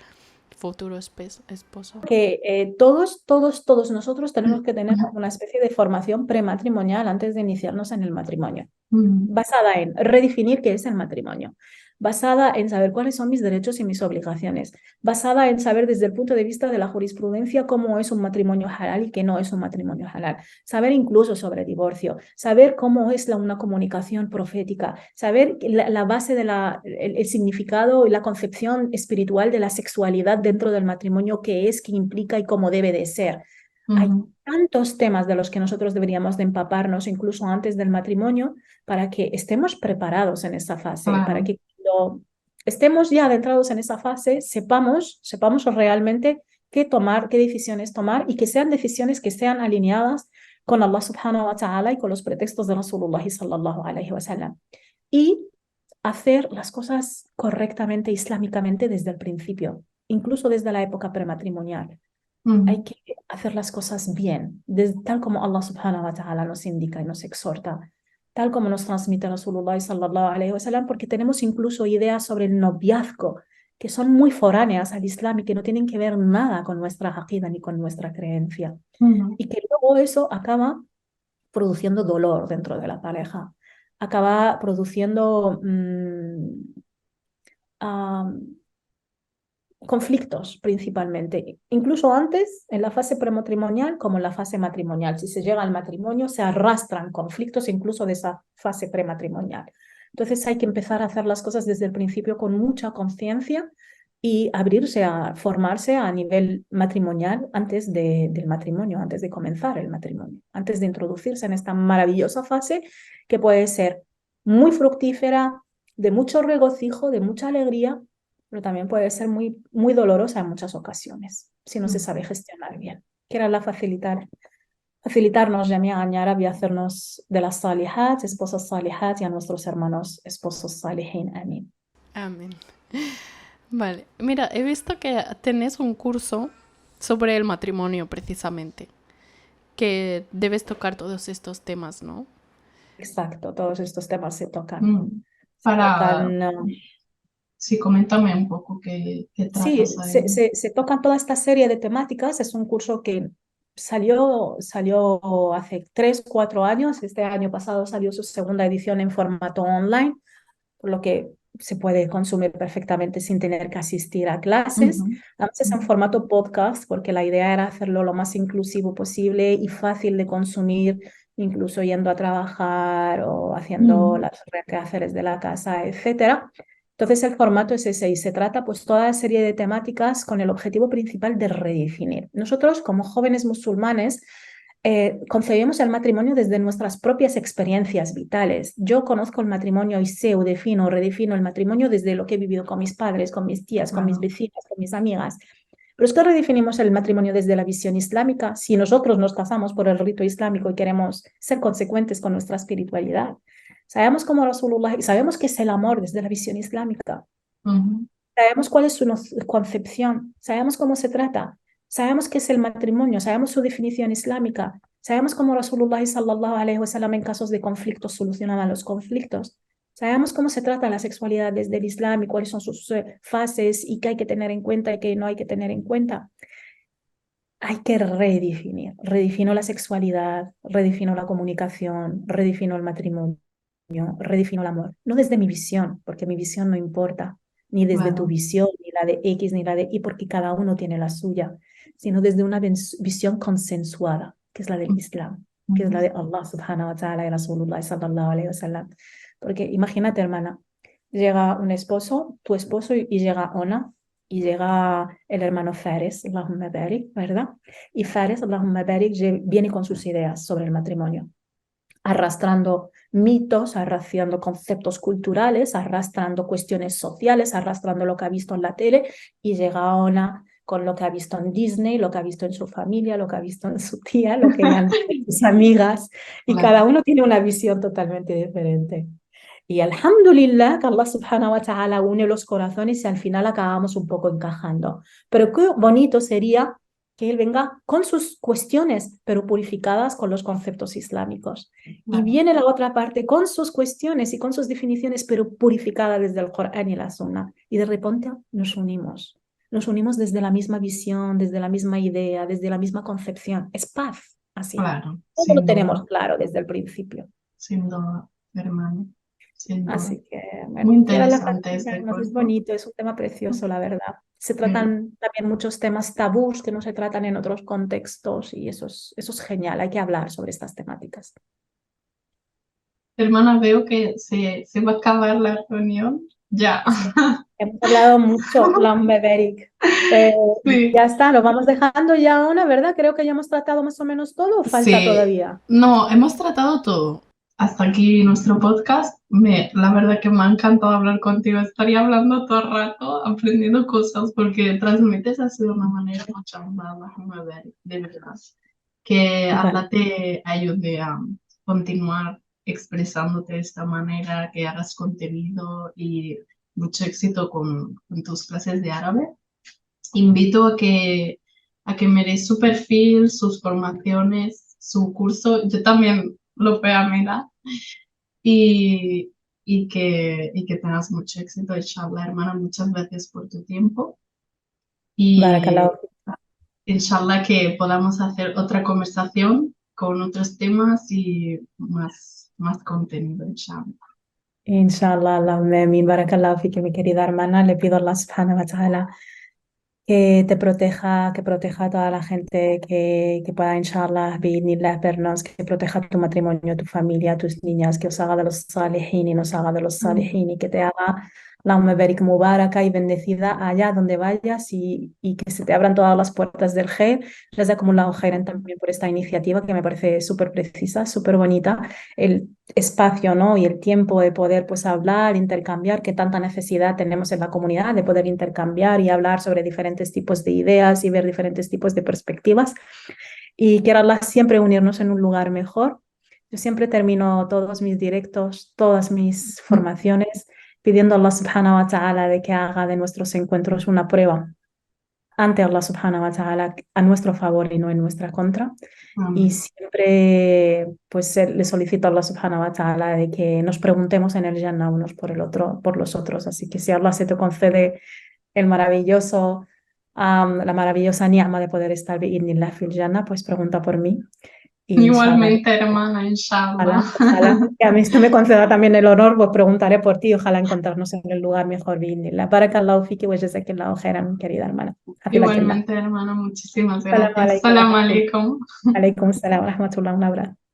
futuro esposo? Que todos nosotros tenemos que tener una especie de formación prematrimonial antes de iniciarnos en el matrimonio, mm, basada en redefinir qué es el matrimonio, basada en saber cuáles son mis derechos y mis obligaciones, basada en saber desde el punto de vista de la jurisprudencia cómo es un matrimonio halal y qué no es un matrimonio halal, saber incluso sobre divorcio, saber cómo es una comunicación profética, saber la base de el significado y la concepción espiritual de la sexualidad dentro del matrimonio, qué es, qué implica y cómo debe de ser. Hay mm, tantos temas de los que nosotros deberíamos de empaparnos incluso antes del matrimonio para que estemos preparados en esa fase, para claro. que cuando estemos ya adentrados en esa fase, sepamos realmente qué tomar, qué decisiones tomar y que sean decisiones que sean alineadas con Allah subhanahu wa ta'ala y con los pretextos de Rasulullah sallallahu alayhi wa sallam. Y hacer las cosas correctamente islámicamente desde el principio, incluso desde la época prematrimonial. Hay Mm, que hacer las cosas bien, tal como Allah subhanahu wa ta'ala nos indica y nos exhorta, tal como nos transmite Rasulullah sallallahu alayhi wa sallam, porque tenemos incluso ideas sobre el noviazgo que son muy foráneas al Islam y que no tienen que ver nada con nuestra aqida ni con nuestra creencia. mm, Y que luego eso acaba produciendo dolor dentro de la pareja, acaba produciendo ah, conflictos principalmente, incluso antes en la fase prematrimonial como en la fase matrimonial. Si se llega al matrimonio, se arrastran conflictos incluso de esa fase prematrimonial. Entonces hay que empezar a hacer las cosas desde el principio con mucha conciencia y abrirse a formarse a nivel matrimonial antes del matrimonio, antes de comenzar el matrimonio, antes de introducirse en esta maravillosa fase que puede ser muy fructífera, de mucho regocijo, de mucha alegría, pero también puede ser muy, muy dolorosa en muchas ocasiones si no se mm. sabe gestionar bien. Que era facilitarnos, Jamia Añara, y hacernos de las salihat, esposas salihat, y a nuestros hermanos esposos salihin. Amén. Amén. Vale, mira, he visto que tenés un curso sobre el matrimonio precisamente, que debes tocar todos estos temas, ¿no? Exacto, todos estos temas se tocan. Mm. Se Para, tocan sí, coméntame un poco qué tratas Sí, ahí. se tocan toda esta serie de temáticas. Es un curso que salió hace 3, 4 años. Este año pasado salió su segunda edición en formato online, por lo que se puede consumir perfectamente sin tener que asistir a clases. Ujú, Además es en ujú, formato podcast, porque la idea era hacerlo lo más inclusivo posible y fácil de consumir, incluso yendo a trabajar o haciendo ujú, las quehaceres de la casa, etcétera. Entonces el formato es ese y se trata pues toda la serie de temáticas con el objetivo principal de redefinir. Nosotros como jóvenes musulmanes concebimos el matrimonio desde nuestras propias experiencias vitales. Yo conozco el matrimonio y sé o defino o redefino el matrimonio desde lo que he vivido con mis padres, con mis tías, con mis claro. vecinas, con mis amigas. Pero es que redefinimos el matrimonio desde la visión islámica si nosotros nos casamos por el rito islámico y queremos ser consecuentes con nuestra espiritualidad. Sabemos cómo Rasulullah, sabemos qué es el amor desde la visión islámica. Ujú, Sabemos cuál es su concepción, sabemos cómo se trata, sabemos qué es el matrimonio, sabemos su definición islámica, sabemos cómo Rasulullah sallallahu alaihi wasallam en casos de conflictos solucionaba los conflictos, sabemos cómo se trata la sexualidad desde el Islam y cuáles son sus fases y qué hay que tener en cuenta y qué no hay que tener en cuenta. Hay que redefinir, redefino la sexualidad, redefino la comunicación, redefino el matrimonio, redefino el amor, no desde mi visión, porque mi visión no importa, ni desde tu claro. visión, ni la de X, ni la de Y, porque cada uno tiene la suya, sino desde una visión consensuada, que es la del Islam, que es Ujú, la de Allah subhanahu wa ta'ala y Rasulullah sallallahu alayhi wa sallam. Porque imagínate, hermana, llega un esposo, tu esposo, y llega Ona, y llega el hermano Fares, Allahumma barik, ¿verdad? Y Fares, Allahumma barik, viene con sus ideas sobre el matrimonio, arrastrando mitos, arrastrando conceptos culturales, arrastrando cuestiones sociales, arrastrando lo que ha visto en la tele, y llega Ona con lo que ha visto en Disney, lo que ha visto en su familia, lo que ha visto en su tía, lo que le han dicho sus amigas, y cada claro, uno tiene una visión totalmente diferente. Y alhamdulillah que Allah subhanahu wa ta'ala une los corazones y al final acabamos un poco encajando. Pero qué bonito sería que él venga con sus cuestiones, pero purificadas con los conceptos islámicos. Y claro. viene la otra parte con sus cuestiones y con sus definiciones, pero purificadas desde el Corán y la Sunna. Y de repente nos unimos. Nos unimos desde la misma visión, desde la misma idea, desde la misma concepción. Es paz, así. Claro, Todo lo sin tenemos duda, claro desde el principio. hermano, sin duda. Así que, Muy bueno, quiero la interesante este practicarnos, es curso. bonito, es un tema precioso, la verdad. Se Sí. tratan también muchos temas tabús que no se tratan en otros contextos y eso es genial, hay que hablar sobre estas temáticas. Hermana, veo que se va a acabar la reunión. Ya. Sí, hemos hablado mucho, Lamberik. Eh, Sí, ya está, lo vamos dejando ya una, ¿verdad? Creo que ya hemos tratado más o menos todo, ¿o falta sí. todavía? No, hemos tratado todo. Hasta aquí nuestro podcast. La verdad que me ha encantado hablar contigo. Estaría hablando todo el rato, aprendiendo cosas, porque transmites así de una manera mucho más, de verdad. Que Vale. Allah te ayude a continuar expresándote de esta manera, que hagas contenido y mucho éxito con tus clases de árabe. Invito a que mires su perfil, sus formaciones, su curso. Yo también lo voy a mirar y, y que tengas mucho éxito, inshallah, hermana. Muchas gracias por tu tiempo y Barakallahu. inshallah que podamos hacer otra conversación con otros temas y más contenido, inshallah. Inshallah, Allahumma amin, barakallahu fiki, mi querida hermana. Le pido a Allah subhanahu wa ta'ala que te proteja, que proteja a toda la gente que pueda, inshallah, bi'idhnillah, vernos, que proteja tu matrimonio, tu familia, tus niñas, que os haga de los salihin y nos haga de los Mm. salihin y que te haga Allahumma barik mubaraka y bendecida allá donde vayas y que se te abran todas las puertas del khair. Jazakumullahu khairan también por esta iniciativa que me parece súper precisa, súper bonita. El espacio, ¿no? Y el tiempo de poder pues hablar, intercambiar, que tanta necesidad tenemos en la comunidad de poder intercambiar y hablar sobre diferentes tipos de ideas y ver diferentes tipos de perspectivas y que Allah siempre unirnos en un lugar mejor. Yo siempre termino todos mis directos, todas mis formaciones pidiendo a Allah subhanahu wa ta'ala de que haga de nuestros encuentros una prueba ante Allah subhanahu wa ta'ala a nuestro favor y no en nuestra contra. Y Amén. siempre pues le solicito a Allah subhanahu wa ta'ala de que nos preguntemos en el Jannah unos por el otro, por los otros. Así que si Allah se te concede el maravilloso, la maravillosa ni'ma de poder estar bi'idhnillah fil Jannah, pues pregunta por mí. Y inshallah, Igualmente, hermana, inshallah. ojalá que a mí esto me conceda también el honor, pues preguntaré por ti. Ojalá encontrarnos en el lugar mejor bi'idhnillah. Barakallahu fiki wa jazakillahu khairan, querida hermana. Hafidakillah. Igualmente, hermana, muchísimas Assalamu gracias. alaikum wa Salam rahmatullah. alaikum. Alaikum salam wa rahmatullah. Un abrazo.